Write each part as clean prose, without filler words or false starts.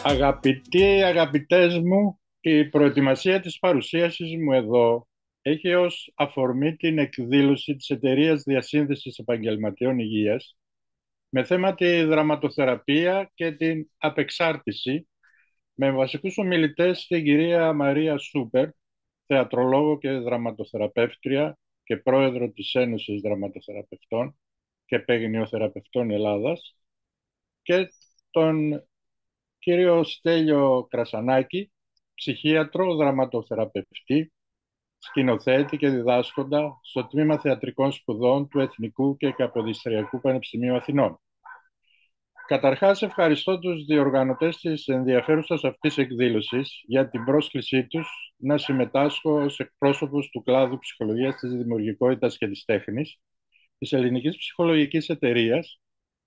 Αγαπητές μου, η προετοιμασία της παρουσίασης μου εδώ έχει ως αφορμή την εκδήλωση της Εταιρείας Διασύνδεσης Επαγγελματιών Υγείας με θέμα τη δραματοθεραπεία και την απεξάρτηση, με βασικούς ομιλητές την κυρία Μαρία Σούπερ, θεατρολόγο και δραματοθεραπεύτρια και πρόεδρο της Ένωσης Δραματοθεραπευτών και Παιγνιοθεραπευτών Ελλάδας, και τον κύριο Στέλιο Κρασανάκη, ψυχίατρο, δραματοθεραπευτή, σκηνοθέτη και διδάσκοντα στο Τμήμα Θεατρικών Σπουδών του Εθνικού και Καποδιστριακού Πανεπιστημίου Αθηνών. Καταρχάς, ευχαριστώ τους διοργανωτές της ενδιαφέρουσας αυτής εκδήλωσης για την πρόσκλησή τους να συμμετάσχω ως εκπρόσωπος του κλάδου ψυχολογίας της δημιουργικότητας και της τέχνης της Ελληνικής Ψυχολογικής Εταιρείας,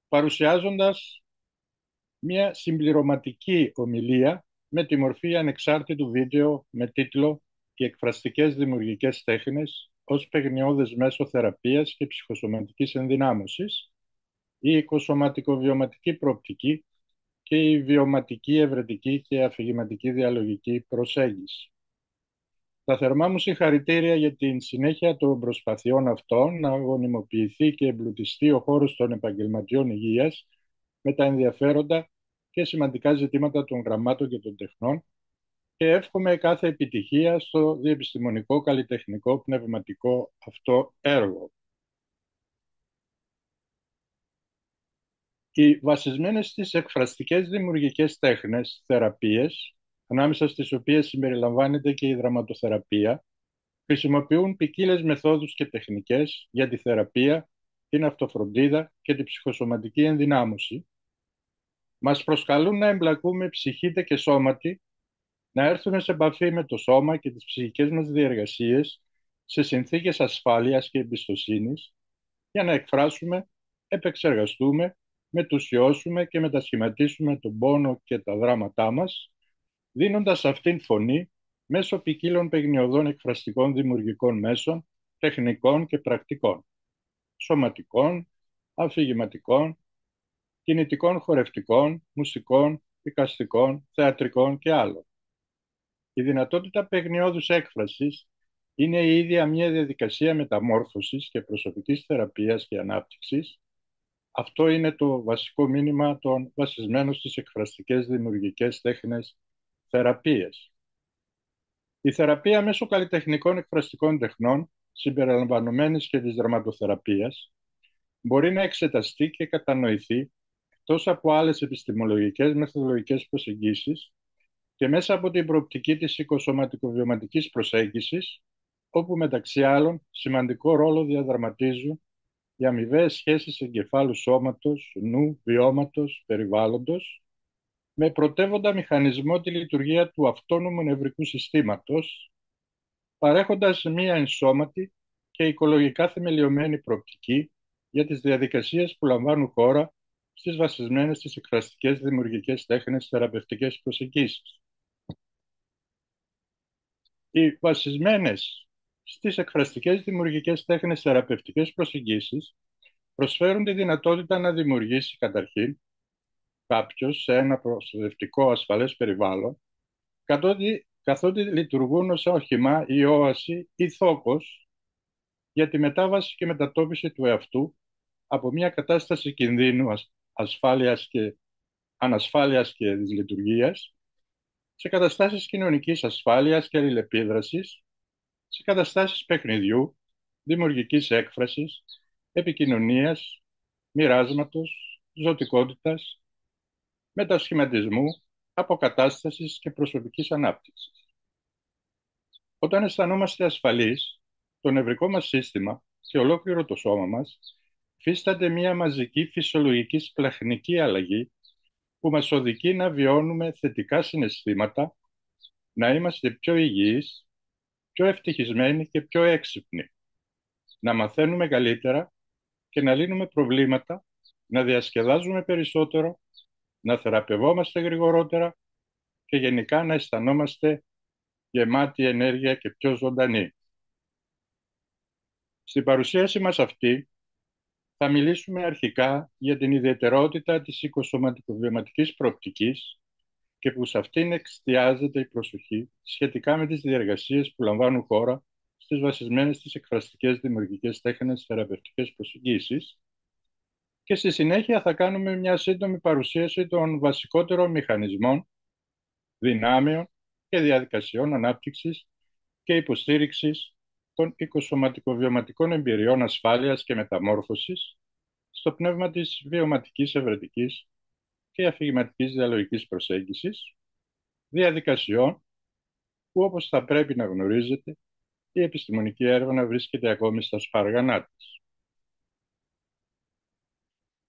παρουσιάζοντας μια συμπληρωματική ομιλία με τη μορφή ανεξάρτητου βίντεο με τίτλο «Οι εκφραστικές δημιουργικές τέχνες ως παιγνιώδες μέσο θεραπείας και ψυχοσωματικής ενδυνάμωσης, η οικοσωματικοβιωματική προοπτική και η βιωματική, ευρετική και αφηγηματική διαλογική προσέγγιση». Τα θερμά μου συγχαρητήρια για την συνέχεια των προσπαθειών αυτών να γονιμοποιηθεί και εμπλουτιστεί ο χώρος των επαγγελματιών υγείας με τα ενδιαφέροντα και σημαντικά ζητήματα των γραμμάτων και των τεχνών, και εύχομαι κάθε επιτυχία στο διεπιστημονικό, καλλιτεχνικό, πνευματικό αυτό έργο. Οι βασισμένες στις εκφραστικές δημιουργικές τέχνες, θεραπείες, ανάμεσα στις οποίες συμπεριλαμβάνεται και η δραματοθεραπεία, χρησιμοποιούν ποικίλες μεθόδους και τεχνικές για τη θεραπεία, την αυτοφροντίδα και την ψυχοσωματική ενδυνάμωση. Μας προσκαλούν να εμπλακούμε ψυχήτε και σώματι, να έρθουμε σε επαφή με το σώμα και τις ψυχικές μας διεργασίες σε συνθήκες ασφάλειας και εμπιστοσύνης, για να εκφράσουμε, επεξεργαστούμε, μετουσιώσουμε και μετασχηματίσουμε τον πόνο και τα δράματά μας, δίνοντας αυτήν φωνή μέσω ποικίλων παιγνιωδών εκφραστικών δημιουργικών μέσων, τεχνικών και πρακτικών, σωματικών, αφηγηματικών, κινητικών χορευτικών, μουσικών, εικαστικών, θεατρικών και άλλων. Η δυνατότητα παιγνιώδους έκφρασης είναι η ίδια μια διαδικασία μεταμόρφωσης και προσωπικής θεραπείας και ανάπτυξης. Αυτό είναι το βασικό μήνυμα των βασισμένων στις εκφραστικές δημιουργικές τέχνες θεραπείες. Η θεραπεία μέσω καλλιτεχνικών εκφραστικών τεχνών, συμπεριλαμβανομένης και της δραματοθεραπείας, μπορεί να εξεταστεί και κατανοηθεί εκτός από άλλες επιστημολογικές μεθοδολογικές προσεγγίσεις και μέσα από την προοπτική της οικοσωματικοβιωματικής προσέγγισης, όπου μεταξύ άλλων σημαντικό ρόλο διαδραματίζουν οι αμοιβαίες σχέσεις εγκεφάλου σώματος, νου, βιώματος, περιβάλλοντος, με πρωτεύοντα μηχανισμό τη λειτουργία του αυτόνομου νευρικού συστήματος, παρέχοντας μία ενσώματη και οικολογικά θεμελιωμένη προοπτική για τις διαδικασίες που λαμβάνουν χώρα στις βασισμένες στις εκφραστικές δημιουργικές τέχνες θεραπευτικές προσεγγίσεις. Οι βασισμένες στις εκφραστικές δημιουργικές τέχνες θεραπευτικές προσεγγίσεις προσφέρουν τη δυνατότητα να δημιουργήσει καταρχήν κάποιος σε ένα προστατευτικό ασφαλές περιβάλλον, καθότι λειτουργούν ως όχημα ή όαση ή θόκος για τη μετάβαση και μετατόπιση του εαυτού από μια κατάσταση κινδύνου, ασφάλειας και ανασφάλειας και δυσλειτουργίας, σε καταστάσεις κοινωνικής ασφάλειας και αλληλεπίδρασης, σε καταστάσεις παιχνιδιού, δημιουργικής έκφρασης, επικοινωνίας, μοιράσματος, ζωτικότητας, μετασχηματισμού, αποκατάστασης και προσωπικής ανάπτυξης. Όταν αισθανόμαστε ασφαλείς, το νευρικό μας σύστημα και ολόκληρο το σώμα μας υφίστανται μια μαζική φυσιολογική σπλαχνική αλλαγή που μας οδηγεί να βιώνουμε θετικά συναισθήματα, να είμαστε πιο υγιείς, πιο ευτυχισμένοι και πιο έξυπνοι, να μαθαίνουμε καλύτερα και να λύνουμε προβλήματα, να διασκεδάζουμε περισσότερο, να θεραπευόμαστε γρηγορότερα και γενικά να αισθανόμαστε γεμάτοι ενέργεια και πιο ζωντανοί. Στην παρουσίαση μας αυτή θα μιλήσουμε αρχικά για την ιδιαιτερότητα της οικοσωματικοβιωματικής προοπτικής και που σε αυτήν εστιάζεται η προσοχή σχετικά με τις διεργασίες που λαμβάνουν χώρα στις βασισμένες στις εκφραστικές δημιουργικές τέχνες θεραπευτικές προσεγγίσεις, και στη συνέχεια θα κάνουμε μια σύντομη παρουσίαση των βασικότερων μηχανισμών, δυνάμεων και διαδικασιών ανάπτυξης και υποστήριξης των οικοσωματικοβιωματικών εμπειριών ασφάλειας και μεταμόρφωσης στο πνεύμα της βιωματικής ευρετικής και αφηγηματικής διαλογικής προσέγγισης, διαδικασιών που, όπως θα πρέπει να γνωρίζετε, η επιστημονική έρευνα βρίσκεται ακόμη στα σπάργανά της.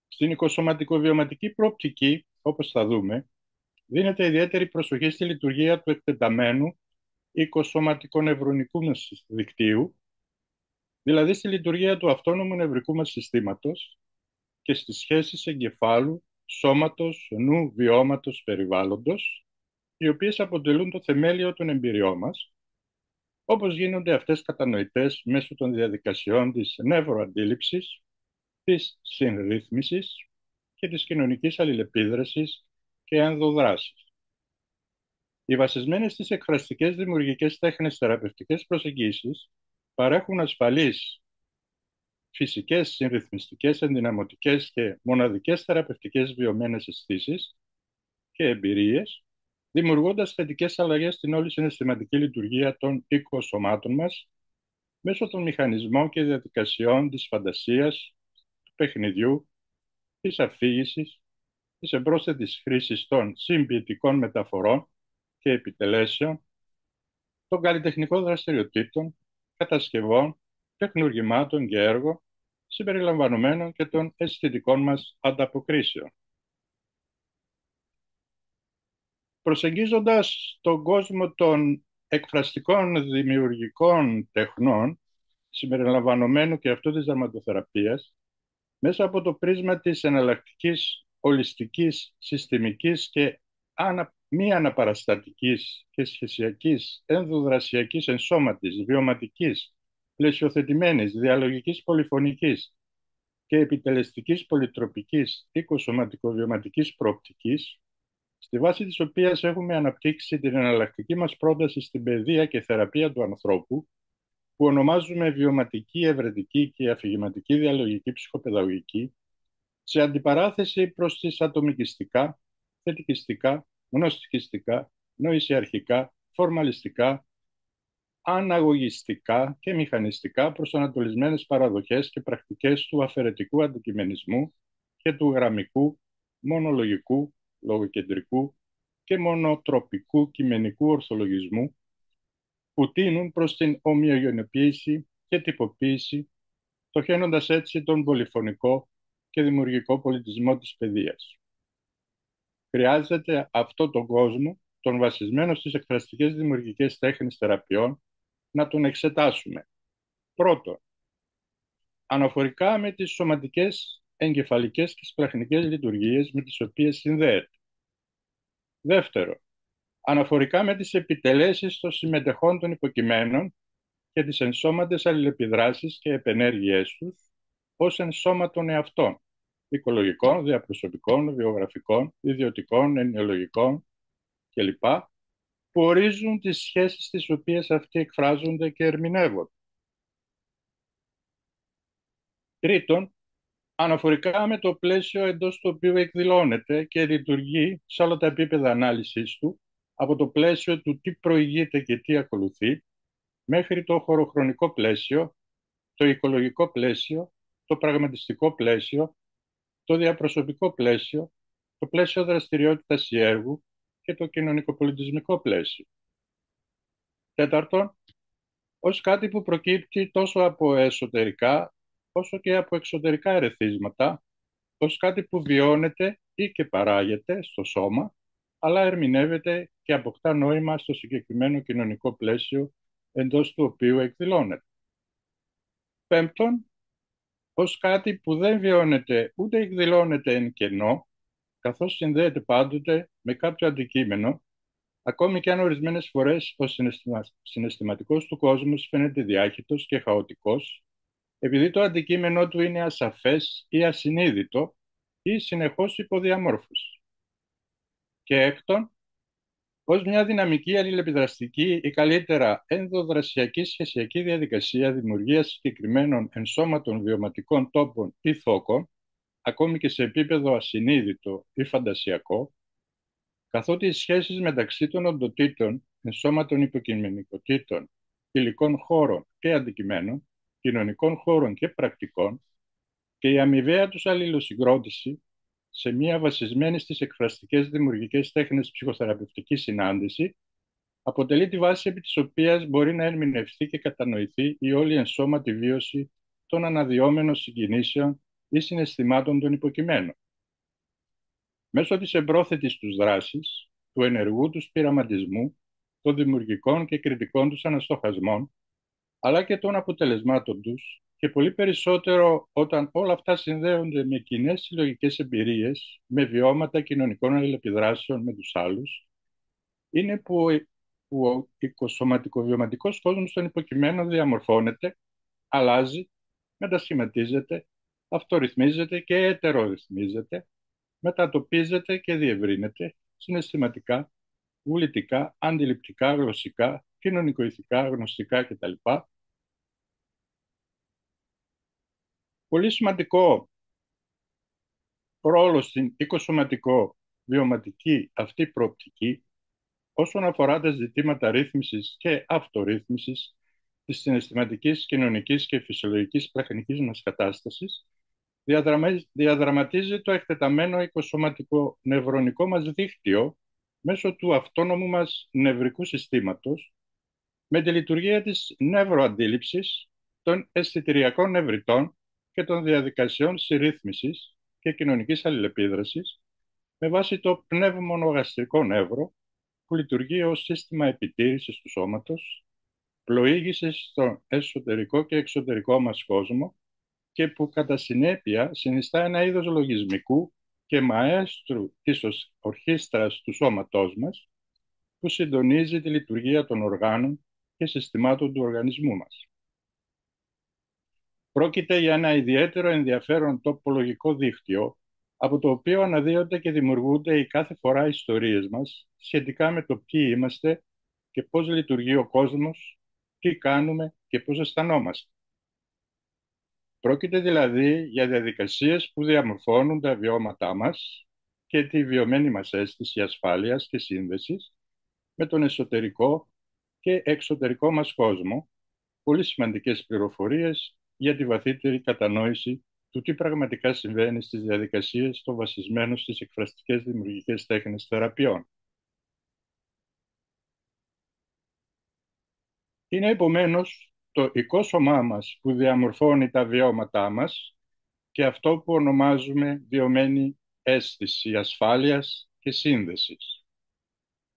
Στην οικοσωματικοβιωματική προοπτική, όπως θα δούμε, δίνεται ιδιαίτερη προσοχή στη λειτουργία του εκτεταμένου οικοσωματικονευρονικού μας δικτύου, δηλαδή στη λειτουργία του αυτόνομου νευρικού μας συστήματος και στις σχέσεις εγκεφάλου, σώματος, νου, βιώματος, περιβάλλοντος, οι οποίες αποτελούν το θεμέλιο των εμπειριών μας, όπως γίνονται αυτές κατανοητές μέσω των διαδικασιών της νευροαντίληψης, της συνρύθμισης και της κοινωνικής αλληλεπίδρασης και ενδοδράσης. Οι βασισμένες στις εκφραστικές δημιουργικές τέχνες θεραπευτικές προσεγγίσεις παρέχουν ασφαλείς, φυσικές, συνρυθμιστικές, ενδυναμωτικές και μοναδικές θεραπευτικές βιωμένες αισθήσεις και εμπειρίες, δημιουργώντας θετικές αλλαγές στην όλη συναισθηματική λειτουργία των οικοσωμάτων μας μέσω των μηχανισμών και διαδικασιών της φαντασίας, του παιχνιδιού, της αφήγησης, της εμπρόσθετης χρήσης των συμποιητικών μεταφορών και επιτελέσεων, των καλλιτεχνικών δραστηριοτήτων, κατασκευών, τεχνουργημάτων και έργων, συμπεριλαμβανομένων και των αισθητικών μας ανταποκρίσεων. Προσεγγίζοντας τον κόσμο των εκφραστικών δημιουργικών τεχνών, συμπεριλαμβανομένου και αυτού της δραματοθεραπείας, μέσα από το πρίσμα της εναλλακτικής, ολιστικής, συστημικής και μη αναπαραστατικής και σχεσιακής, ενδοδρασιακής ενσώματης, βιωματικής, πλαισιοθετημένης, διαλογικής πολυφωνικής και επιτελεστικής πολυτροπικής οικοσωματικοβιωματικής προοπτικής, στη βάση της οποίας έχουμε αναπτύξει την εναλλακτική μας πρόταση στην παιδεία και θεραπεία του ανθρώπου, που ονομάζουμε βιωματική, ευρετική και αφηγηματική διαλογική ψυχοπαιδαγωγική, σε αντιπαράθεση προς τις ατομικιστικά, θετικιστικά, γνωστικιστικά, νοησιαρχικά, φορμαλιστικά, αναγωγιστικά και μηχανιστικά προσανατολισμένες παραδοχές και πρακτικές του αφαιρετικού αντικειμενισμού και του γραμμικού, μονολογικού, λογοκεντρικού και μονοτροπικού κειμενικού ορθολογισμού, που τείνουν προς την ομοιογενοποίηση και τυποποίηση, στοχαίνοντας έτσι τον πολυφωνικό και δημιουργικό πολιτισμό της παιδείας. Χρειάζεται αυτό τον κόσμο, τον βασισμένο στις εκφραστικές δημιουργικές τέχνες θεραπείων, να τον εξετάσουμε. Πρώτον, αναφορικά με τις σωματικές, εγκεφαλικές και σπλαχνικές λειτουργίες με τις οποίες συνδέεται. Δεύτερον, αναφορικά με τις επιτελέσεις των συμμετεχών των υποκειμένων και τις ενσώματες αλληλεπιδράσεις και επενέργειές τους ως ενσώματων εαυτών, οικολογικών, διαπροσωπικών, βιογραφικών, ιδιωτικών, ενοιολογικών κλπ., που ορίζουν τις σχέσεις τις οποίες αυτοί εκφράζονται και ερμηνεύονται. Τρίτον, αναφορικά με το πλαίσιο εντός του οποίου εκδηλώνεται και λειτουργεί σε όλα τα επίπεδα ανάλυσης του, από το πλαίσιο του τι προηγείται και τι ακολουθεί, μέχρι το χωροχρονικό πλαίσιο, το οικολογικό πλαίσιο, το πραγματιστικό πλαίσιο, το διαπροσωπικό πλαίσιο, το πλαίσιο δραστηριότητας ή έργου και το κοινωνικοπολιτισμικό πλαίσιο. Τέταρτον, ως κάτι που προκύπτει τόσο από εσωτερικά όσο και από εξωτερικά ερεθίσματα, ως κάτι που βιώνεται ή και παράγεται στο σώμα, αλλά ερμηνεύεται και αποκτά νόημα στο συγκεκριμένο κοινωνικό πλαίσιο εντός του οποίου εκδηλώνεται. Πέμπτον, ως κάτι που δεν βιώνεται ούτε εκδηλώνεται εν κενό, καθώς συνδέεται πάντοτε με κάποιο αντικείμενο, ακόμη και αν ορισμένες φορές ο συναισθηματικός του κόσμος φαίνεται διάχυτος και χαοτικός, επειδή το αντικείμενό του είναι ασαφές ή ασυνείδητο ή συνεχώς υποδιαμόρφωση. Και έκτον, ως μια δυναμική, αλληλεπιδραστική ή καλύτερα ενδοδρασιακή σχεσιακή διαδικασία δημιουργίας συγκεκριμένων ενσώματων βιωματικών τόπων ή θόκων, ακόμη και σε επίπεδο ασυνείδητο ή φαντασιακό, καθότι οι σχέσεις μεταξύ των οντοτήτων, ενσώματων υποκειμενικοτήτων, υλικών χώρων και αντικειμένων, κοινωνικών χώρων και πρακτικών και η αμοιβαία τους αλληλοσυγκρότηση σε μια βασισμένη στις εκφραστικές δημιουργικές τέχνες ψυχοθεραπευτική συνάντηση αποτελεί τη βάση επί της οποίας μπορεί να ερμηνευθεί και κατανοηθεί η όλη ενσώματη βίωση των αναδυόμενων συγκινήσεων ή συναισθημάτων των υποκειμένων. Μέσω της εμπρόθετης τους δράσης, του ενεργού τους πειραματισμού, των δημιουργικών και κριτικών τους αναστοχασμών, αλλά και των αποτελεσμάτων τους, και πολύ περισσότερο όταν όλα αυτά συνδέονται με κοινές συλλογικές εμπειρίες, με βιώματα κοινωνικών αλληλεπιδράσεων με τους άλλους, είναι που ο οικοσωματικοβιωματικός κόσμος των υποκειμένων διαμορφώνεται, αλλάζει, μετασχηματίζεται, αυτορυθμίζεται και ετερορυθμίζεται, μετατοπίζεται και διευρύνεται συναισθηματικά, βουλητικά, αντιληπτικά, γλωσσικά, κοινωνικοηθικά, γνωστικά κτλ. Πολύ σημαντικό ρόλο στην οικοσωματικό-βιωματική αυτή προοπτική όσον αφορά τα ζητήματα ρύθμισης και αυτορύθμισης της συναισθηματικής, κοινωνικής και φυσιολογικής τεχνικής μας κατάστασης διαδραματίζει το εκτεταμένο οικοσωματικό νευρονικό μας δίκτυο μέσω του αυτόνομου μας νευρικού συστήματος με τη λειτουργία της νευροαντίληψης, των αισθητηριακών νευριτών και των διαδικασιών συρρύθμισης και κοινωνικής αλληλεπίδρασης με βάση το πνεύμονο-γαστρικό νεύρο που λειτουργεί ως σύστημα επιτήρησης του σώματος, πλοήγησης στον εσωτερικό και εξωτερικό μας κόσμο και που κατά συνέπεια συνιστά ένα είδος λογισμικού και μαέστρου της ορχήστρας του σώματός μας που συντονίζει τη λειτουργία των οργάνων και συστημάτων του οργανισμού μας. Πρόκειται για ένα ιδιαίτερο ενδιαφέρον τοπολογικό δίκτυο από το οποίο αναδύονται και δημιουργούνται οι κάθε φορά ιστορίες μας σχετικά με το ποιοι είμαστε και πώς λειτουργεί ο κόσμος, τι κάνουμε και πώς αισθανόμαστε. Πρόκειται δηλαδή για διαδικασίες που διαμορφώνουν τα βιώματά μας και τη βιωμένη μας αίσθηση ασφάλειας και σύνδεσης με τον εσωτερικό και εξωτερικό μας κόσμο, πολύ σημαντικές πληροφορίες για τη βαθύτερη κατανόηση του τι πραγματικά συμβαίνει στις διαδικασίες των βασισμένων στις εκφραστικές δημιουργικές τέχνες θεραπείων. Είναι επομένως το οικόσωμά μας που διαμορφώνει τα βιώματά μας και αυτό που ονομάζουμε βιωμένη αίσθηση ασφάλειας και σύνδεσης.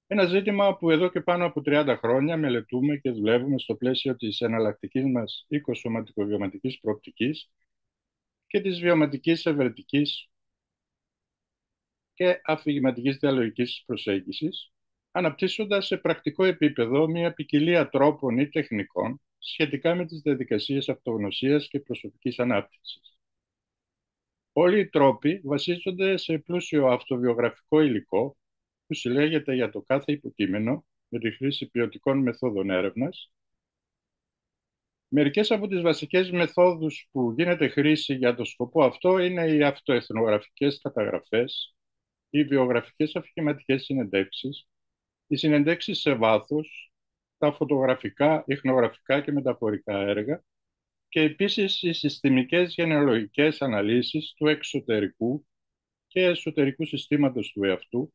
Ένα ζήτημα που εδώ και πάνω από 30 χρόνια μελετούμε και δουλεύουμε στο πλαίσιο της εναλλακτικής μας οικοσωματικοβιωματικής προοπτικής και της βιωματικής ευρετικής και αφηγηματικής διαλογικής προσέγγισης, αναπτύσσοντας σε πρακτικό επίπεδο μια ποικιλία τρόπων ή τεχνικών σχετικά με τις διαδικασίες αυτογνωσίας και προσωπικής ανάπτυξης. Όλοι οι τρόποι βασίζονται σε πλούσιο αυτοβιογραφικό υλικό που συλλέγεται για το κάθε υποκείμενο με τη χρήση ποιοτικών μεθόδων έρευνας. Μερικές από τις βασικές μεθόδους που γίνεται χρήση για το σκοπό αυτό είναι οι αυτοεθνογραφικές καταγραφές, οι βιογραφικές αφηγηματικές συνεντεύξεις, οι συνεντεύξεις σε βάθος, τα φωτογραφικά, ιχνογραφικά και μεταφορικά έργα και επίσης οι συστημικές γενεολογικές αναλύσεις του εξωτερικού και εσωτερικού συστήματος του εαυτού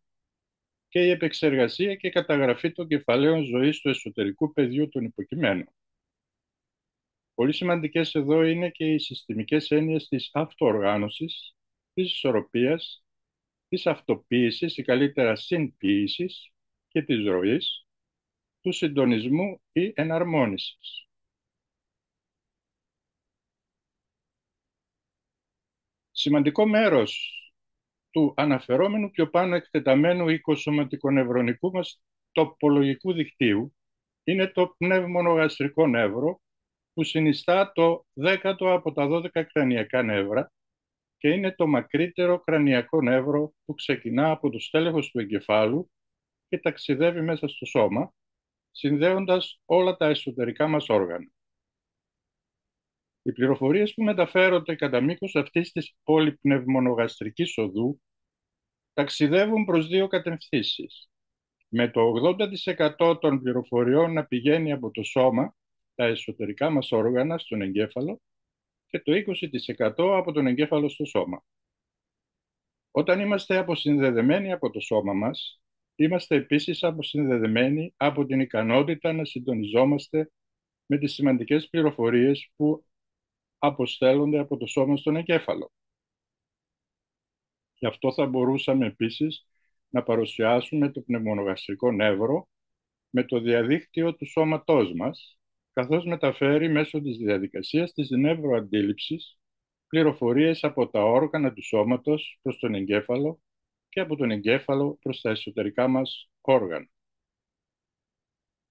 και η επεξεργασία και καταγραφή των κεφαλαίων ζωής του εσωτερικού πεδίου των υποκειμένων. Πολύ σημαντικές εδώ είναι και οι συστημικές έννοιες της αυτοοργάνωσης, της ισορροπίας, της αυτοποίησης ή καλύτερα συνποίησης και της ροής, του συντονισμού ή εναρμόνισης. Σημαντικό μέρος του αναφερόμενου πιο πάνω εκτεταμένου οικοσωματικονευρονικού μας τοπολογικού δικτύου είναι το πνεύμονο-γαστρικό νεύρο που συνιστά το 10ο από τα 12 κρανιακά νεύρα και είναι το μακρύτερο κρανιακό νεύρο που ξεκινά από το στέλεχος του εγκεφάλου και ταξιδεύει μέσα στο σώμα, συνδέοντας όλα τα εσωτερικά μας όργανα. Οι πληροφορίες που μεταφέρονται κατά μήκος αυτής της πολυπνευμονογαστρικής οδού ταξιδεύουν προς δύο κατευθύνσεις. Με το 80% των πληροφοριών να πηγαίνει από το σώμα, τα εσωτερικά μας όργανα, στον εγκέφαλο, και το 20% από τον εγκέφαλο στο σώμα. Όταν είμαστε αποσυνδεδεμένοι από το σώμα μας, είμαστε επίσης αποσυνδεδεμένοι από την ικανότητα να συντονιζόμαστε με τις σημαντικές πληροφορίες που αποστέλλονται από το σώμα στον εγκέφαλο. Γι' αυτό θα μπορούσαμε επίσης να παρουσιάσουμε το πνευμονογαστρικό νεύρο με το διαδίκτυο του σώματός μας, καθώς μεταφέρει μέσω της διαδικασίας της νευροαντίληψης πληροφορίες από τα όργανα του σώματος προς τον εγκέφαλο και από τον εγκέφαλο προς τα εσωτερικά μας όργανα.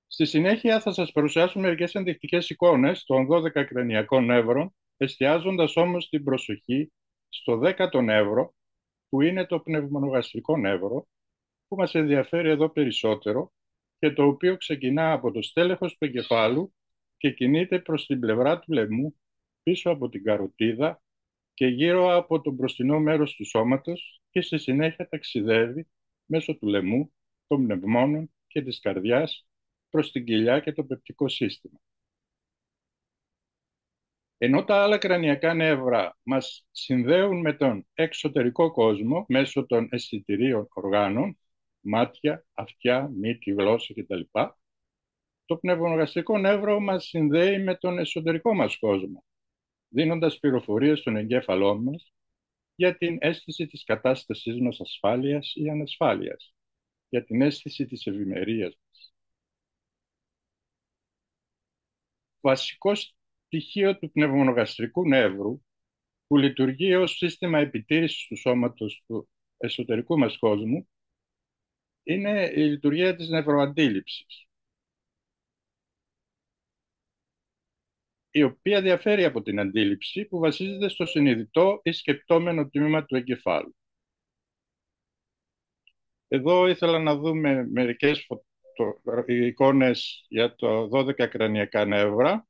Στη συνέχεια θα σας παρουσιάσω μερικές ενδεικτικές εικόνες των 12 κρανιακών νεύρων, εστιάζοντας όμως την προσοχή στο 10ο νεύρο, που είναι το πνευμονογαστρικό νεύρο, που μας ενδιαφέρει εδώ περισσότερο και το οποίο ξεκινά από το στέλεχος του εγκεφάλου και κινείται προς την πλευρά του λαιμού, πίσω από την καροτίδα και γύρω από το μπροστινό μέρος του σώματος, και στη συνέχεια ταξιδεύει μέσω του λαιμού, των πνευμόνων και της καρδιάς προς την κοιλιά και το πεπτικό σύστημα. Ενώ τα άλλα κρανιακά νεύρα μας συνδέουν με τον εξωτερικό κόσμο μέσω των αισθητηρίων οργάνων, μάτια, αυτιά, μύτη, γλώσσα κτλ., το πνευμονογαστρικό νεύρο μας συνδέει με τον εσωτερικό μας κόσμο, δίνοντας πληροφορίες στον εγκέφαλό μας για την αίσθηση της κατάστασής μας ασφάλειας ή ανασφάλειας, για την αίσθηση της ευημερίας μας. Βασικό στοιχείο του πνευμονογαστρικού νεύρου, που λειτουργεί ως σύστημα επιτήρησης του σώματος του εσωτερικού μας κόσμου, είναι η λειτουργία της νευροαντίληψης, η οποία διαφέρει από την αντίληψη που βασίζεται στο συνειδητό ή σκεπτόμενο τμήμα του εγκεφάλου. Εδώ ήθελα να δούμε μερικές εικόνες για το 12 κρανιακά νεύρα.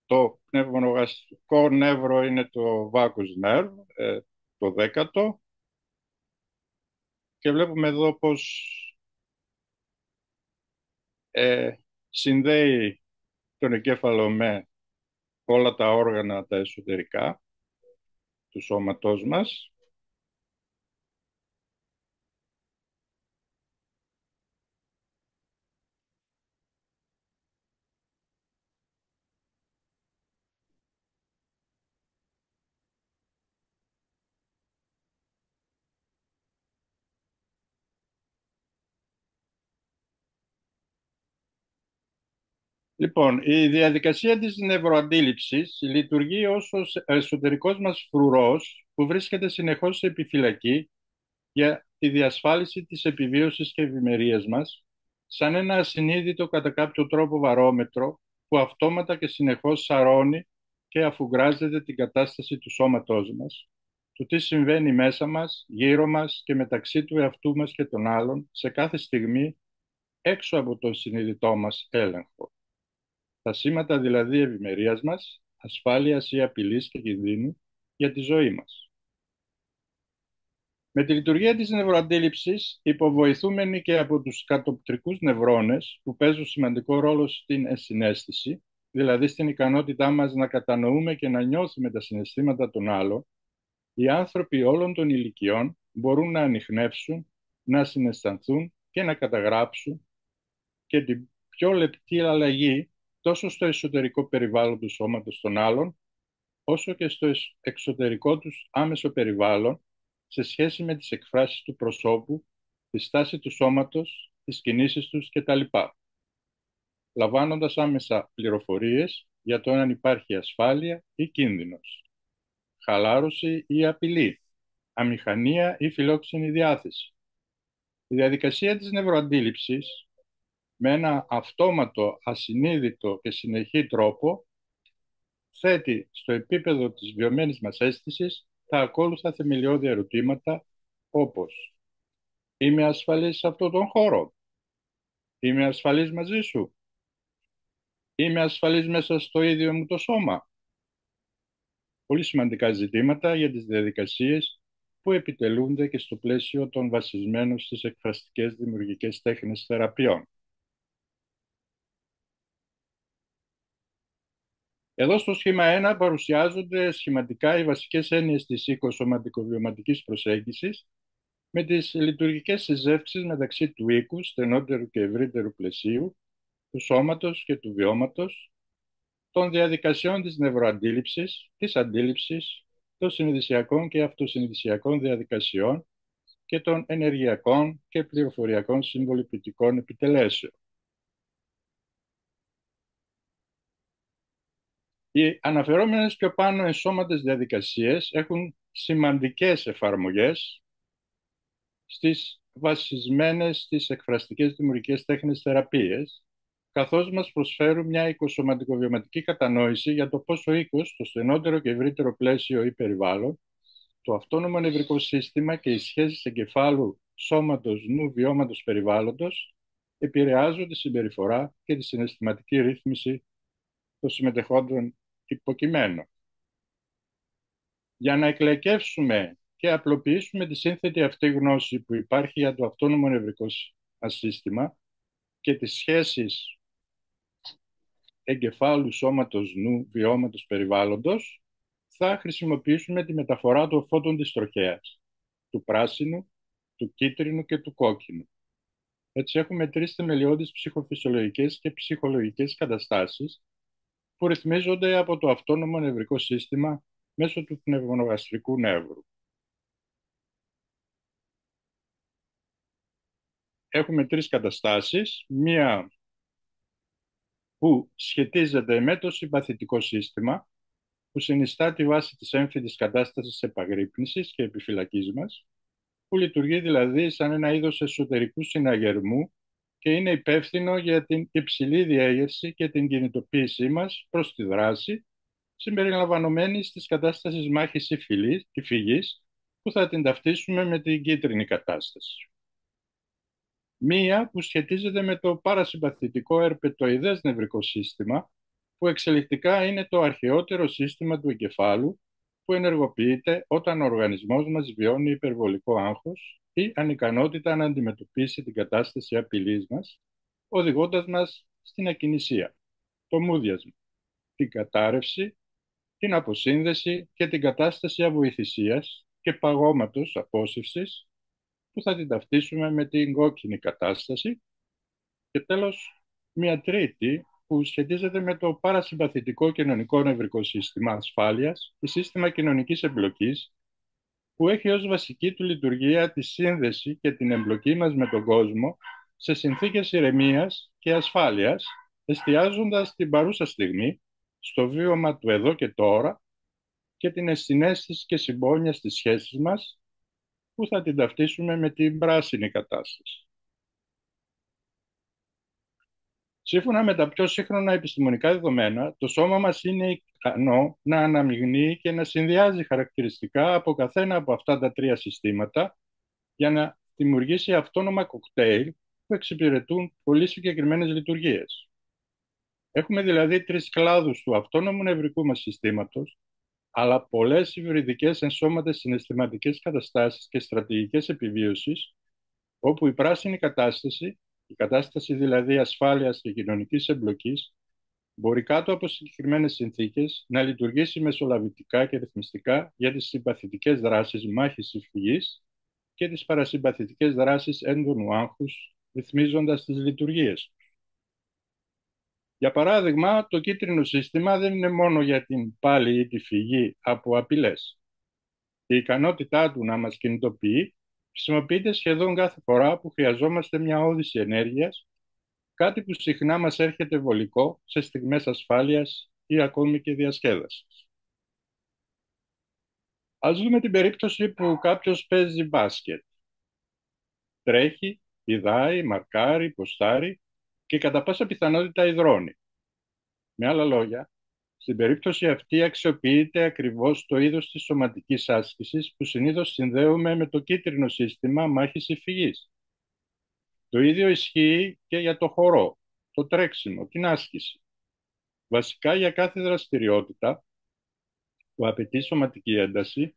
Το πνευμονογαστρικό νεύρο είναι το vagus nerve, το 10ο, και βλέπουμε εδώ πως συνδέει τον εγκέφαλο με όλα τα όργανα τα εσωτερικά του σώματός μας. Λοιπόν, η διαδικασία της νευροαντίληψης λειτουργεί ως ο εσωτερικός μας φρουρός που βρίσκεται συνεχώς σε επιφυλακή για τη διασφάλιση της επιβίωσης και ευημερίας μας, σαν ένα ασυνείδητο κατά κάποιο τρόπο βαρόμετρο που αυτόματα και συνεχώς σαρώνει και αφουγκράζεται την κατάσταση του σώματός μας, του τι συμβαίνει μέσα μας, γύρω μας και μεταξύ του εαυτού μας και των άλλων, σε κάθε στιγμή έξω από τον συνειδητό μας έλεγχο. Τα σήματα δηλαδή ευημερίας μας, ασφάλειας ή απειλής και κινδύνου για τη ζωή μας. Με τη λειτουργία της νευροαντίληψης, υποβοηθούμενοι και από τους κατοπτρικούς νευρώνες που παίζουν σημαντικό ρόλο στην ενσυναίσθηση, δηλαδή στην ικανότητά μας να κατανοούμε και να νιώθουμε τα συναισθήματα των άλλων, οι άνθρωποι όλων των ηλικιών μπορούν να ανιχνεύσουν, να συναισθανθούν και να καταγράψουν και την πιο λεπτή αλλαγή τόσο στο εσωτερικό περιβάλλον του σώματος των άλλων, όσο και στο εξωτερικό τους άμεσο περιβάλλον, σε σχέση με τις εκφράσεις του προσώπου, τη στάση του σώματος, τις κινήσεις τους κτλ. Λαμβάνοντας άμεσα πληροφορίες για το αν υπάρχει ασφάλεια ή κίνδυνος, χαλάρωση ή απειλή, αμηχανία ή φιλόξενη διάθεση. Η διαδικασία της νευροαντίληψης, με ένα αυτόματο, ασυνείδητο και συνεχή τρόπο, θέτει στο επίπεδο της βιωμένης μας αίσθησης τα ακόλουθα θεμελιώδη ερωτήματα όπως είμαι ασφαλής σε αυτόν τον χώρο, είμαι ασφαλής μαζί σου, είμαι ασφαλής μέσα στο ίδιο μου το σώμα. Πολύ σημαντικά ζητήματα για τις διαδικασίες που επιτελούνται και στο πλαίσιο των βασισμένων στις εκφραστικές δημιουργικές τέχνες θεραπείων. Εδώ στο σχήμα 1 παρουσιάζονται σχηματικά οι βασικές έννοιες της οικοσωματικοβιωματικής προσέγγισης με τις λειτουργικές συζεύξεις μεταξύ του οίκου, στενότερου και ευρύτερου πλαισίου, του σώματος και του βιώματος, των διαδικασιών της νευροαντίληψης, της αντίληψης, των συνειδησιακών και αυτοσυνειδησιακών διαδικασιών και των ενεργειακών και πληροφοριακών συμβολιπητικών επιτελέσεων. Οι αναφερόμενες πιο πάνω ενσώματες διαδικασίες έχουν σημαντικές εφαρμογές στις βασισμένες στις εκφραστικές δημιουργικές τέχνες θεραπείες, καθώς μας προσφέρουν μια οικοσωματικοβιωματική κατανόηση για το πώς ο οίκος, το στενότερο και ευρύτερο πλαίσιο ή περιβάλλον, το αυτόνομο νευρικό σύστημα και οι σχέσεις εγκεφάλου, σώματος, νου, βιώματος, περιβάλλοντος επηρεάζουν τη συμπεριφορά και τη συναισθηματική ρύθμιση των συμμετεχόντων υποκειμένων. Για να εκλεκεύσουμε και απλοποιήσουμε τη σύνθετη αυτή γνώση που υπάρχει για το αυτόνομο νευρικό σύστημα και τις σχέσεις εγκεφάλου, σώματος, νου, βιώματος, περιβάλλοντος, θα χρησιμοποιήσουμε τη μεταφορά των φώτων της τροχέας, του πράσινου, του κίτρινου και του κόκκινου. Έτσι έχουμε τρεις θεμελιώδεις ψυχοφυσιολογικές και ψυχολογικές καταστάσεις που ρυθμίζονται από το αυτόνομο νευρικό σύστημα μέσω του πνευμονογαστρικού νεύρου. Έχουμε τρεις καταστάσεις, μία που σχετίζεται με το συμπαθητικό σύστημα, που συνιστά τη βάση της έμφυτης κατάστασης επαγρύπνησης και επιφυλακής μας, που λειτουργεί δηλαδή σαν ένα είδος εσωτερικού συναγερμού και είναι υπεύθυνο για την υψηλή διέγερση και την κινητοποίησή μας προς τη δράση, συμπεριλαμβανομένης της κατάστασης μάχης ή φυγής, που θα την ταυτίσουμε με την κίτρινη κατάσταση. Μία που σχετίζεται με το παρασυμπαθητικό ερπετοειδές νευρικό σύστημα, που εξελικτικά είναι το αρχαιότερο σύστημα του εγκεφάλου, που ενεργοποιείται όταν ο οργανισμός μας βιώνει υπερβολικό άγχος ή ανικανότητα να αντιμετωπίσει την κατάσταση απειλής μας, οδηγώντας μας στην ακινησία, το μούδιασμα, την κατάρρευση, την αποσύνδεση και την κατάσταση αβοηθησίας και παγώματος απόσυρσης, που θα την ταυτίσουμε με την κόκκινη κατάσταση. Και τέλος, μια τρίτη που σχετίζεται με το παρασυμπαθητικό κοινωνικό νευρικό σύστημα ασφάλειας ή σύστημα κοινωνικής εμπλοκής, που έχει ως βασική του λειτουργία τη σύνδεση και την εμπλοκή μας με τον κόσμο σε συνθήκες ηρεμίας και ασφάλειας, εστιάζοντας την παρούσα στιγμή στο βίωμα του εδώ και τώρα και την ενσυναίσθηση και συμπόνια στις σχέσεις μας, που θα την ταυτίσουμε με την πράσινη κατάσταση. Σύμφωνα με τα πιο σύγχρονα επιστημονικά δεδομένα, το σώμα μας είναι ικανό να αναμειγνύει και να συνδυάζει χαρακτηριστικά από καθένα από αυτά τα τρία συστήματα για να δημιουργήσει αυτόνομα κοκτέιλ που εξυπηρετούν πολύ συγκεκριμένες λειτουργίες. Έχουμε δηλαδή τρεις κλάδους του αυτόνομου νευρικού μας συστήματος, αλλά πολλές υβριδικές ενσώματες συναισθηματικές καταστάσεις και στρατηγικές επιβίωσης, όπου η πράσινη κατάσταση, η κατάσταση δηλαδή ασφάλειας και κοινωνικής εμπλοκής, μπορεί κάτω από συγκεκριμένες συνθήκες να λειτουργήσει μεσολαβητικά και ρυθμιστικά για τις συμπαθητικές δράσεις μάχης ή φυγής και τις παρασυμπαθητικές δράσεις έντονου άγχους, ρυθμίζοντας τις λειτουργίες. Για παράδειγμα, το κίτρινο σύστημα δεν είναι μόνο για την πάλη ή τη φυγή από απειλές. Η ικανότητά του να μας κινητοποιεί χρησιμοποιείται σχεδόν κάθε φορά που χρειαζόμαστε μια όθηση ενέργειας, κάτι που συχνά μας έρχεται βολικό σε στιγμές ασφάλειας ή ακόμη και διασκέδασης. Ας δούμε την περίπτωση που κάποιος παίζει μπάσκετ. Τρέχει, πηδάει, μαρκάρει, ποστάρει και κατά πάσα πιθανότητα υδρώνει. Με άλλα λόγια, Στην περίπτωση αυτή αξιοποιείται ακριβώς το είδος της σωματικής άσκησης που συνήθως συνδέουμε με το κίτρινο σύστημα μάχης φυγής. Το ίδιο ισχύει και για το χορό, το τρέξιμο, την άσκηση. Βασικά για κάθε δραστηριότητα που απαιτεί σωματική ένταση,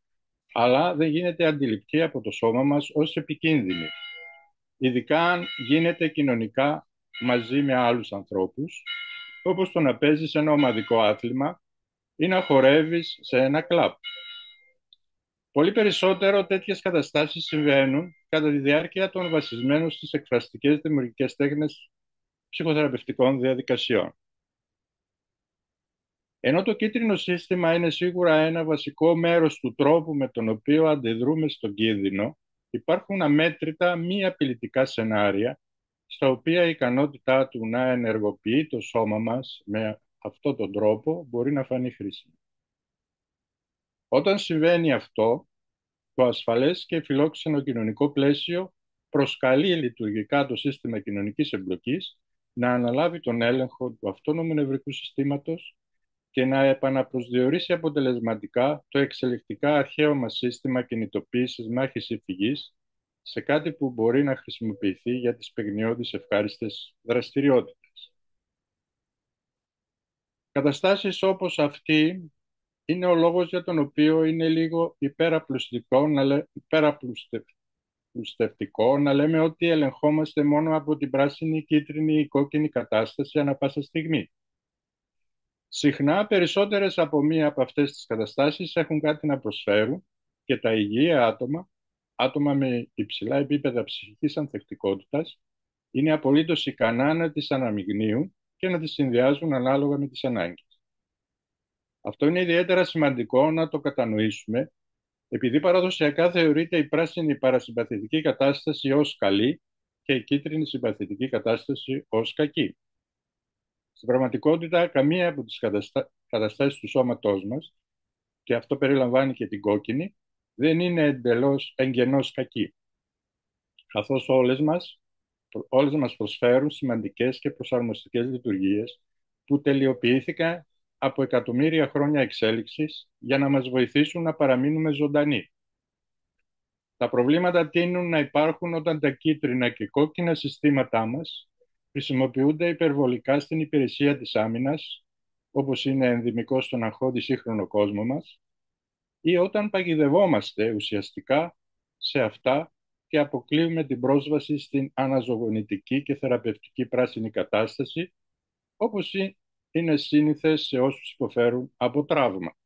αλλά δεν γίνεται αντιληπτή από το σώμα μας ως επικίνδυνη, ειδικά αν γίνεται κοινωνικά μαζί με άλλους ανθρώπους, όπως το να παίζεις ένα ομαδικό άθλημα ή να χορεύεις σε ένα κλαμπ. Πολύ περισσότερο τέτοιες καταστάσεις συμβαίνουν κατά τη διάρκεια των βασισμένων στις εκφραστικές δημιουργικές τέχνες ψυχοθεραπευτικών διαδικασιών. Ενώ το κίτρινο σύστημα είναι σίγουρα ένα βασικό μέρος του τρόπου με τον οποίο αντιδρούμε στον κίνδυνο, υπάρχουν αμέτρητα μη απειλητικά σενάρια στα οποία η ικανότητά του να ενεργοποιεί το σώμα μας με αυτόν τον τρόπο μπορεί να φανεί χρήσιμη. Όταν συμβαίνει αυτό, το ασφαλές και φιλόξενο κοινωνικό πλαίσιο προσκαλεί λειτουργικά το σύστημα κοινωνικής εμπλοκής να αναλάβει τον έλεγχο του αυτόνομου νευρικού συστήματος και να επαναπροσδιορίσει αποτελεσματικά το εξελικτικά αρχαίο μας σύστημα κινητοποίησης μάχης ή φυγής σε κάτι που μπορεί να χρησιμοποιηθεί για τις παιγνιώδεις ευχάριστες δραστηριότητες. Καταστάσεις όπως αυτή είναι ο λόγος για τον οποίο είναι λίγο υπεραπλουστευτικό να λέμε ότι ελεγχόμαστε μόνο από την πράσινη, κίτρινη ή κόκκινη κατάσταση ανά πάσα στιγμή. Συχνά περισσότερες από μία από αυτές τις καταστάσεις έχουν κάτι να προσφέρουν και τα υγιή άτομα με υψηλά επίπεδα ψυχικής ανθεκτικότητας, είναι απολύτως ικανά να τις αναμειγνύουν και να τις συνδυάζουν ανάλογα με τις ανάγκες. Αυτό είναι ιδιαίτερα σημαντικό να το κατανοήσουμε, επειδή παραδοσιακά θεωρείται η πράσινη παρασυμπαθητική κατάσταση ως καλή και η κίτρινη συμπαθητική κατάσταση ως κακή. Στην πραγματικότητα, καμία από τις καταστάσεις του σώματός μας, και αυτό περιλαμβάνει και την κόκκινη, δεν είναι εγγενώς κακή, καθώς όλες μας προσφέρουν σημαντικές και προσαρμοστικές λειτουργίες που τελειοποιήθηκαν από εκατομμύρια χρόνια εξέλιξης για να μας βοηθήσουν να παραμείνουμε ζωντανοί. Τα προβλήματα τείνουν να υπάρχουν όταν τα κίτρινα και κόκκινα συστήματά μας χρησιμοποιούνται υπερβολικά στην υπηρεσία της άμυνας, όπως είναι ενδυμικό στον αγχώδη σύγχρονο κόσμο μας, ή όταν παγιδευόμαστε ουσιαστικά σε αυτά και αποκλείουμε την πρόσβαση στην αναζωογονητική και θεραπευτική πράσινη κατάσταση, όπως είναι σύνηθες σε όσους υποφέρουν από τραύμα.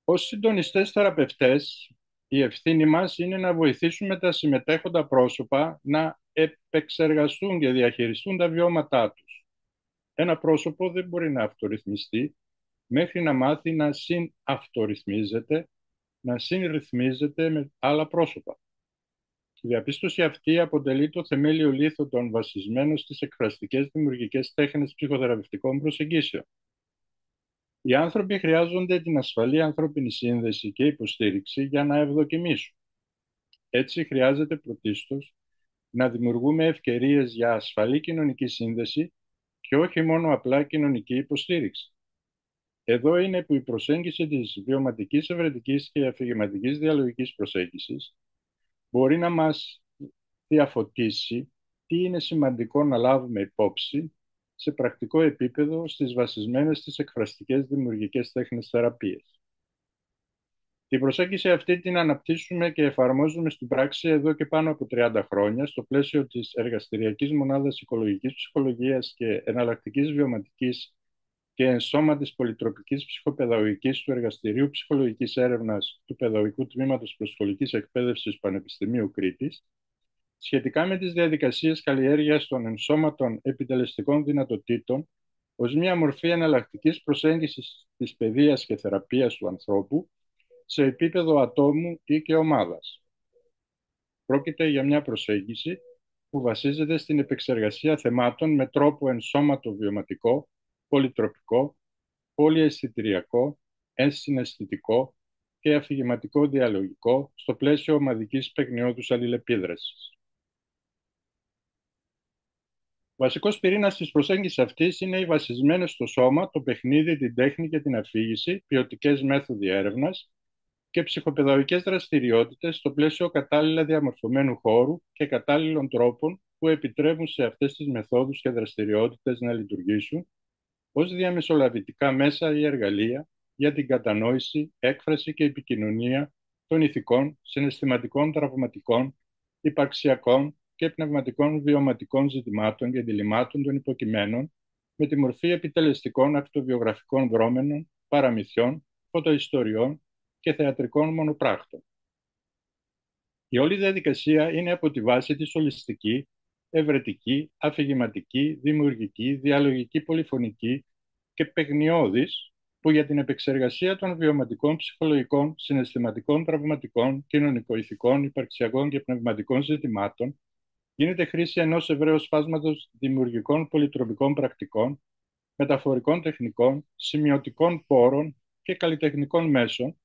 Ως συντονιστές θεραπευτές, η ευθύνη μας είναι να βοηθήσουμε τα συμμετέχοντα πρόσωπα να επεξεργαστούν και διαχειριστούν τα βιώματά τους. Ένα πρόσωπο δεν μπορεί να αυτορυθμιστεί μέχρι να μάθει να συναυτορυθμίζεται, να συνρυθμίζεται με άλλα πρόσωπα. Η διαπίστωση αυτή αποτελεί το θεμέλιο λίθο των βασισμένων στις εκφραστικές δημιουργικές τέχνες ψυχοθεραπευτικών προσεγγίσεων. Οι άνθρωποι χρειάζονται την ασφαλή ανθρώπινη σύνδεση και υποστήριξη για να ευδοκιμήσουν. Έτσι χρειάζεται πρωτίστως να δημιουργούμε ευκαιρίες για ασφαλή κοινωνική σύνδεση και όχι μόνο απλά κοινωνική υποστήριξη. Εδώ είναι που η προσέγγιση της βιωματικής, ευρετικής και αφηγηματικής διαλογικής προσέγγισης μπορεί να μας διαφωτίσει τι είναι σημαντικό να λάβουμε υπόψη σε πρακτικό επίπεδο στις βασισμένες στις εκφραστικές δημιουργικές τέχνες θεραπείας. Την προσέγγιση αυτή την αναπτύσσουμε και εφαρμόζουμε στην πράξη εδώ και πάνω από 30 χρόνια στο πλαίσιο της Εργαστηριακής Μονάδας Οικολογικής Ψυχολογίας και Εναλλακτικής Βιωματικής και Ενσώματης Πολυτροπικής Ψυχοπαιδαγωγικής του Εργαστηρίου Ψυχολογικής Έρευνας του Παιδαγωγικού Τμήματος Προσχολικής Εκπαίδευσης Πανεπιστημίου Κρήτης, σχετικά με τις διαδικασίες καλλιέργειας των ενσώματων επιτελεστικών δυνατοτήτων ως μια μορφή εναλλακτικής προσέγγισης της παιδείας και θεραπείας του ανθρώπου σε επίπεδο ατόμου ή και ομάδας. Πρόκειται για μια προσέγγιση που βασίζεται στην επεξεργασία θεμάτων με τρόπο ενσώματο βιωματικό, πολυτροπικό, πολυαισθητηριακό, ενσυναισθητικό και αφηγηματικό διαλογικό στο πλαίσιο ομαδικής παιγνιώδους αλληλεπίδρασης. Ο βασικός πυρήνας της προσέγγισης αυτής είναι οι βασισμένες στο σώμα, το παιχνίδι, την τέχνη και την αφήγηση, ποιοτικές μέθοδοι έρευνας και ψυχοπαιδαγωγικές δραστηριότητες στο πλαίσιο κατάλληλα διαμορφωμένου χώρου και κατάλληλων τρόπων που επιτρέπουν σε αυτές τις μεθόδους και δραστηριότητες να λειτουργήσουν ως διαμεσολαβητικά μέσα ή εργαλεία για την κατανόηση, έκφραση και επικοινωνία των ηθικών, συναισθηματικών, τραυματικών, υπαρξιακών και πνευματικών βιωματικών ζητημάτων και διλημάτων των υποκειμένων με τη μορφή επιτελεστικών αυτοβιογραφικών δρόμενων, παραμυθιών, φωτοϊστοριών και θεατρικών μονοπράκτων. Η όλη διαδικασία είναι από τη βάση της ολιστική, ευρετική, αφηγηματική, δημιουργική, διαλογική, πολυφωνική και παιγνιώδης, που για την επεξεργασία των βιωματικών, ψυχολογικών, συναισθηματικών, τραυματικών, κοινωνικο-ηθικών, υπαρξιακών και πνευματικών ζητημάτων γίνεται χρήση ενός ευρέως φάσματος δημιουργικών πολυτροπικών πρακτικών, μεταφορικών τεχνικών, σημειωτικών πόρων και καλλιτεχνικών μέσων,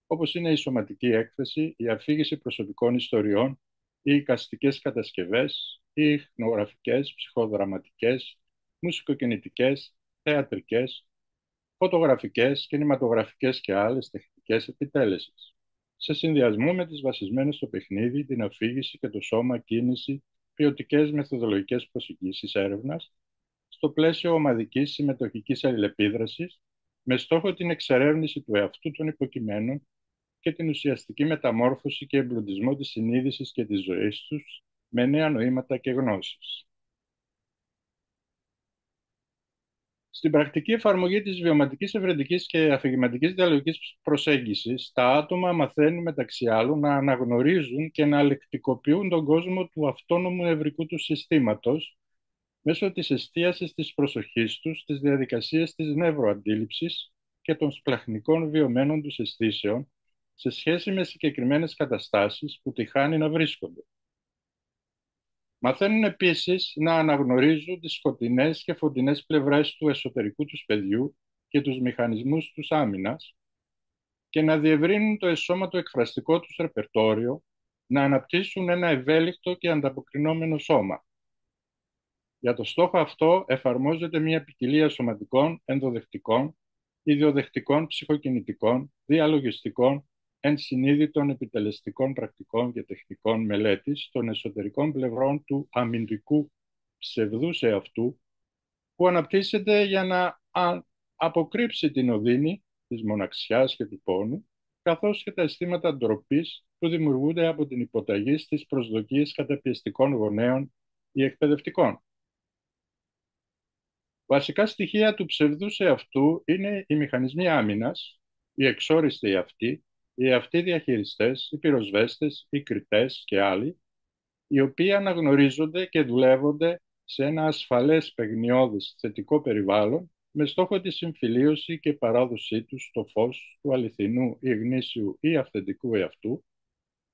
όπως είναι η σωματική έκθεση, η αφήγηση προσωπικών ιστοριών, οι εικαστικές κατασκευές, οι ιχνογραφικές, ψυχοδραματικές, μουσικοκινητικές, θεατρικές, φωτογραφικές, κινηματογραφικές και άλλες τεχνικές επιτέλεσης. Σε συνδυασμό με τις βασισμένες στο παιχνίδι, την αφήγηση και το σώμα κίνηση, ποιοτικές μεθοδολογικές προσεγγίσεις έρευνας, στο πλαίσιο ομαδικής συμμετοχικής αλληλεπίδρασης, με στόχο την εξερεύνηση του εαυτού των υποκειμένων και την ουσιαστική μεταμόρφωση και εμπλουτισμό της συνείδησης και της ζωής τους με νέα νοήματα και γνώσεις. Στην πρακτική εφαρμογή της βιωματικής, ευρετικής και αφηγηματικής διαλογικής προσέγγισης, τα άτομα μαθαίνουν μεταξύ άλλων να αναγνωρίζουν και να λεκτικοποιούν τον κόσμο του αυτόνομου νευρικού του συστήματος μέσω της εστίασης της προσοχής τους στις διαδικασίες της νευροαντίληψης και των σπλαχνικών βιωμένων τους αισθήσεων σε σχέση με συγκεκριμένες καταστάσεις που τυχάνει να βρίσκονται. Μαθαίνουν επίσης να αναγνωρίζουν τις σκοτεινές και φωτεινές πλευρές του εσωτερικού τους παιδιού και τους μηχανισμούς τους άμυνας και να διευρύνουν το εσώματο εκφραστικό τους ρεπερτόριο, να αναπτύσσουν ένα ευέλικτο και ανταποκρινόμενο σώμα. Για το στόχο αυτό εφαρμόζεται μια ποικιλία σωματικών, ενδοδεχτικών, ιδιοδεχτικών, ψυχοκινητικών, διαλογιστικών, ενσυνείδητων επιτελεστικών πρακτικών και τεχνικών μελέτης των εσωτερικών πλευρών του αμυντικού ψευδούς εαυτού, που αναπτύσσεται για να αποκρύψει την οδύνη της μοναξιάς και του πόνου, καθώς και τα αισθήματα ντροπής που δημιουργούνται από την υποταγή στις προσδοκίες καταπιεστικών γονέων ή εκπαιδευτικών. Βασικά στοιχεία του ψευδούς εαυτού είναι οι μηχανισμοί άμυνας, οι εξόριστοι εαυτοί, οι εαυτοί διαχειριστές, οι πυροσβέστες, οι κριτές και άλλοι, οι οποίοι αναγνωρίζονται και δουλεύονται σε ένα ασφαλές παιγνιώδης θετικό περιβάλλον με στόχο τη συμφιλίωση και παράδοσή τους στο φως του αληθινού ή γνήσιου ή αυθεντικού εαυτού,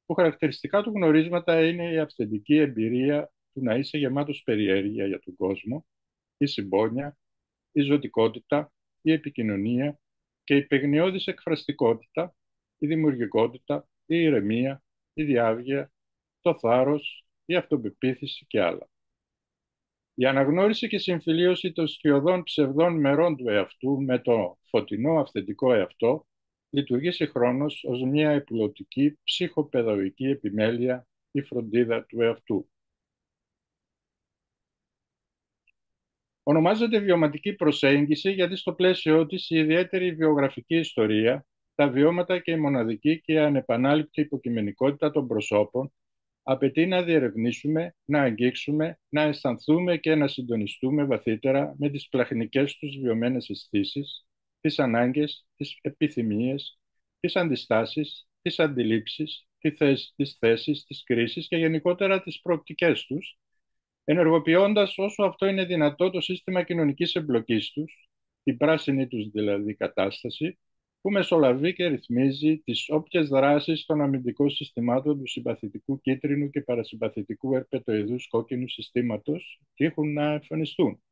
που χαρακτηριστικά του γνωρίσματα είναι η αυθεντική εμπειρία του να είσαι γεμάτος περιέργεια για τον κόσμο, η συμπόνια, η ζωτικότητα, η επικοινωνία και η παιγνιώδης εκφραστικότητα, η δημιουργικότητα, η ηρεμία, η διάβγεια, το θάρρος, η αυτοπεποίθηση και άλλα. Η αναγνώριση και συμφιλίωση των σκιωδών ψευδών μερών του εαυτού με το φωτεινό αυθεντικό εαυτό λειτουργεί συγχρόνως ως μια επιλοτική ψυχοπαιδαγωγική επιμέλεια ή φροντίδα του εαυτού. Ονομάζεται βιωματική προσέγγιση γιατί στο πλαίσιο της η ιδιαίτερη βιογραφική ιστορία, τα βιώματα και η μοναδική και ανεπανάληπτη υποκειμενικότητα των προσώπων απαιτεί να διερευνήσουμε, να αγγίξουμε, να αισθανθούμε και να συντονιστούμε βαθύτερα με τις πλαχνικές τους βιωμένες αισθήσεις, τις ανάγκες, τις επιθυμίες, τις αντιστάσεις, τις αντιλήψεις, τις θέσεις, τις κρίσεις και γενικότερα τις προοπτικές τους, ενεργοποιώντας όσο αυτό είναι δυνατό το σύστημα κοινωνικής εμπλοκής τους, την πράσινη τους δηλαδή κατάσταση, που μεσολαβεί και ρυθμίζει τις όποιες δράσεις των αμυντικών συστημάτων του συμπαθητικού κίτρινου και παρασυμπαθητικού ερπετοειδούς κόκκινου συστήματος τύχουν να εμφανιστούν.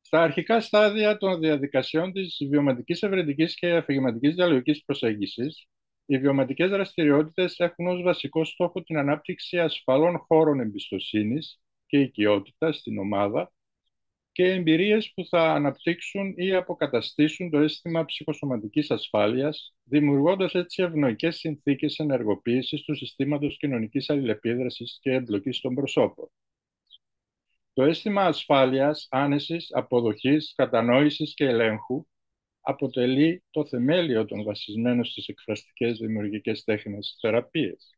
Στα αρχικά στάδια των διαδικασιών της βιωματικής, ευρετικής και αφηγηματικής διαλογικής προσέγγισης, οι βιωματικές δραστηριότητες έχουν ως βασικό στόχο την ανάπτυξη ασφαλών χώρων εμπιστοσύνης και οικειότητα στην ομάδα και εμπειρίες που θα αναπτύξουν ή αποκαταστήσουν το αίσθημα ψυχοσωματικής ασφάλειας, δημιουργώντας έτσι ευνοϊκές συνθήκες ενεργοποίησης του συστήματος κοινωνικής αλληλεπίδρασης και εμπλοκής των προσώπων. Το αίσθημα ασφάλειας, άνεσης, αποδοχής, κατανόησης και ελέγχου αποτελεί το θεμέλιο των βασισμένων στις εκφραστικές δημιουργικές τέχνες θεραπείες.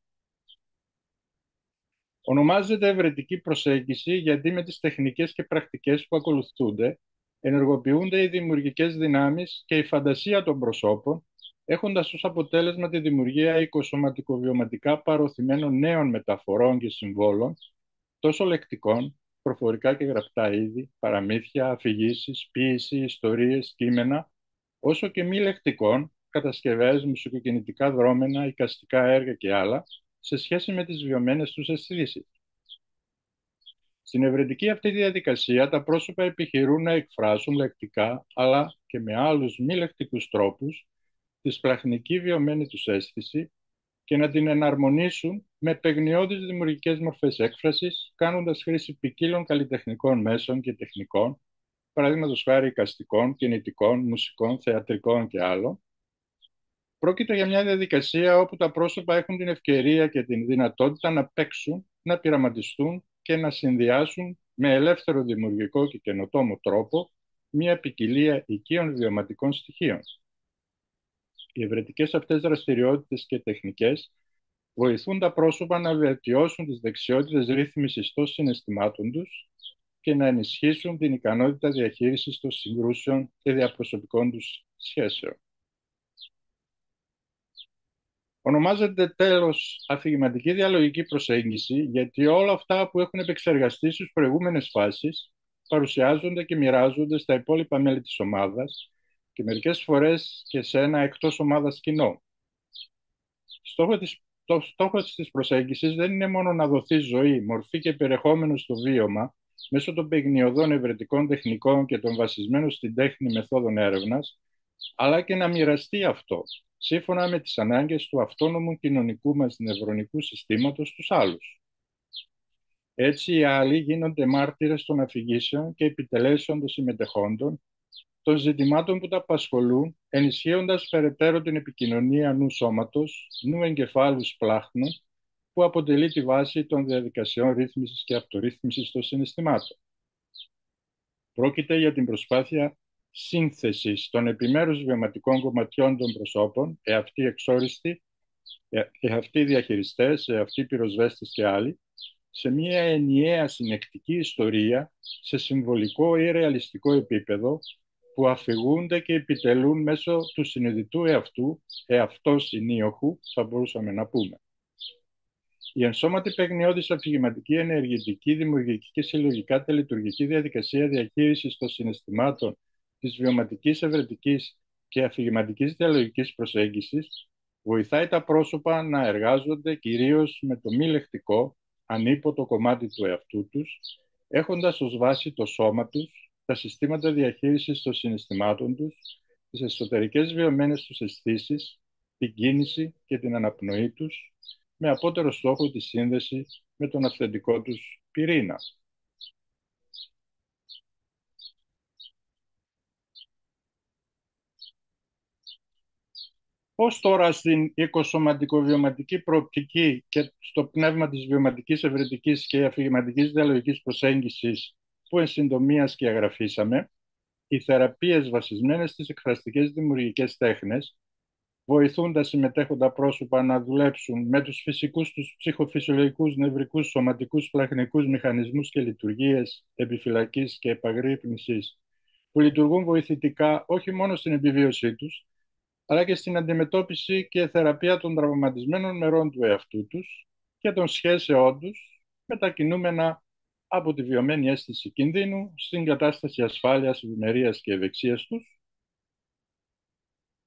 Ονομάζεται ευρετική προσέγγιση γιατί με τις τεχνικές και πρακτικές που ακολουθούνται ενεργοποιούνται οι δημιουργικές δυνάμεις και η φαντασία των προσώπων, έχοντας ως αποτέλεσμα τη δημιουργία οικοσωματικοβιωματικά παρωθημένων νέων μεταφορών και συμβόλων, τόσο λεκτικών, προφορικά και γραπτά είδη, παραμύθια, αφηγήσεις, ποίηση, ιστορίες, κείμενα, όσο και μη λεκτικών, κατασκευές, μουσικοκινητικά δρόμενα, εικαστικά έργα και άλλα, σε σχέση με τις βιωμένες τους αισθήσεις. Στην ευρετική αυτή διαδικασία, τα πρόσωπα επιχειρούν να εκφράσουν λεκτικά, αλλά και με άλλους μη λεκτικούς τρόπους, τη σπλαχνική βιωμένη τους αίσθηση και να την εναρμονίσουν με παιγνιώδεις δημιουργικές μορφές έκφρασης, κάνοντας χρήση ποικίλων καλλιτεχνικών μέσων και τεχνικών, παραδείγματος χάρη εικαστικών, κινητικών, μουσικών, θεατρικών και άλλων. Πρόκειται για μια διαδικασία όπου τα πρόσωπα έχουν την ευκαιρία και την δυνατότητα να παίξουν, να πειραματιστούν και να συνδυάσουν με ελεύθερο δημιουργικό και καινοτόμο τρόπο μια ποικιλία οικείων βιωματικών στοιχείων. Οι ευρετικές αυτές δραστηριότητες και τεχνικές βοηθούν τα πρόσωπα να βελτιώσουν τις δεξιότητες ρύθμισης των συναισθημάτων τους και να ενισχύσουν την ικανότητα διαχείρισης των συγκρούσεων και διαπροσωπικών τους σχέσεων. Ονομάζεται τέλος αφηγηματική διαλογική προσέγγιση γιατί όλα αυτά που έχουν επεξεργαστεί στις προηγούμενες φάσεις παρουσιάζονται και μοιράζονται στα υπόλοιπα μέλη της ομάδας και μερικές φορές και σε ένα εκτός ομάδας κοινό. Το στόχος της προσέγγισης δεν είναι μόνο να δοθεί ζωή, μορφή και περιεχόμενο στο βίωμα μέσω των παιγνιωδών ευρετικών τεχνικών και των βασισμένων στην τέχνη μεθόδων έρευνας, αλλά και να μοιραστεί αυτό, σύμφωνα με τις ανάγκες του αυτόνομου κοινωνικού μας νευρονικού συστήματος στους άλλους. Έτσι οι άλλοι γίνονται μάρτυρες των αφηγήσεων και επιτελέσεων των συμμετεχόντων, των ζητημάτων που τα απασχολούν, ενισχύοντας περαιτέρω την επικοινωνία νου-σώματος, νου-εγκεφάλου-σπλάχνων, που αποτελεί τη βάση των διαδικασιών ρύθμισης και αυτορύθμισης των συναισθημάτων. Πρόκειται για την προσπάθεια σύνθεσης των επιμέρους βιωματικών κομματιών των προσώπων, εαυτοί εξόριστοι, εαυτοί διαχειριστές, εαυτοί πυροσβέστες και άλλοι, σε μια ενιαία συνεκτική ιστορία, σε συμβολικό ή ρεαλιστικό επίπεδο, που αφηγούνται και επιτελούν μέσω του συνειδητού εαυτού, εαυτός ενίοχου, θα μπορούσαμε να πούμε. Η ενσώματη παιγνιώδης αφηγηματική, ενεργητική, δημιουργική και συλλογικά τελειτουργική διαδικασία διαχείρισης των συναισθημάτων της βιωματικής, ευρετικής και αφηγηματικής διαλογικής προσέγγισης βοηθάει τα πρόσωπα να εργάζονται κυρίως με το μη λεκτικό, ανίποτο κομμάτι του εαυτού τους, έχοντας ως βάση το σώμα τους, τα συστήματα διαχείρισης των συναισθημάτων τους, τις εσωτερικές βιωμένες τους αισθήσεις, την κίνηση και την αναπνοή τους, με απότερο στόχο τη σύνδεση με τον αυθεντικό τους πυρήνα. Πώς τώρα στην οικοσωματικοβιωματική προοπτική και στο πνεύμα της βιωματικής, ευρετικής και αφηγηματικής διαλογικής προσέγγισης που εν συντομία σκιαγραφίσαμε, οι θεραπείες βασισμένες στις εκφραστικές δημιουργικές τέχνες βοηθούν τα συμμετέχοντα πρόσωπα να δουλέψουν με τους φυσικούς τους ψυχοφυσιολογικούς, νευρικούς, σωματικούς, πλαχνικούς μηχανισμούς και λειτουργίες επιφυλακής και επαγρύπνησης που λειτουργούν βοηθητικά όχι μόνο στην επιβίωσή τους, αλλά και στην αντιμετώπιση και θεραπεία των τραυματισμένων μερών του εαυτού τους και των σχέσεών τους, μετακινούμενα από τη βιωμένη αίσθηση κινδύνου στην κατάσταση ασφάλειας, ευημερίας και ευεξίας τους.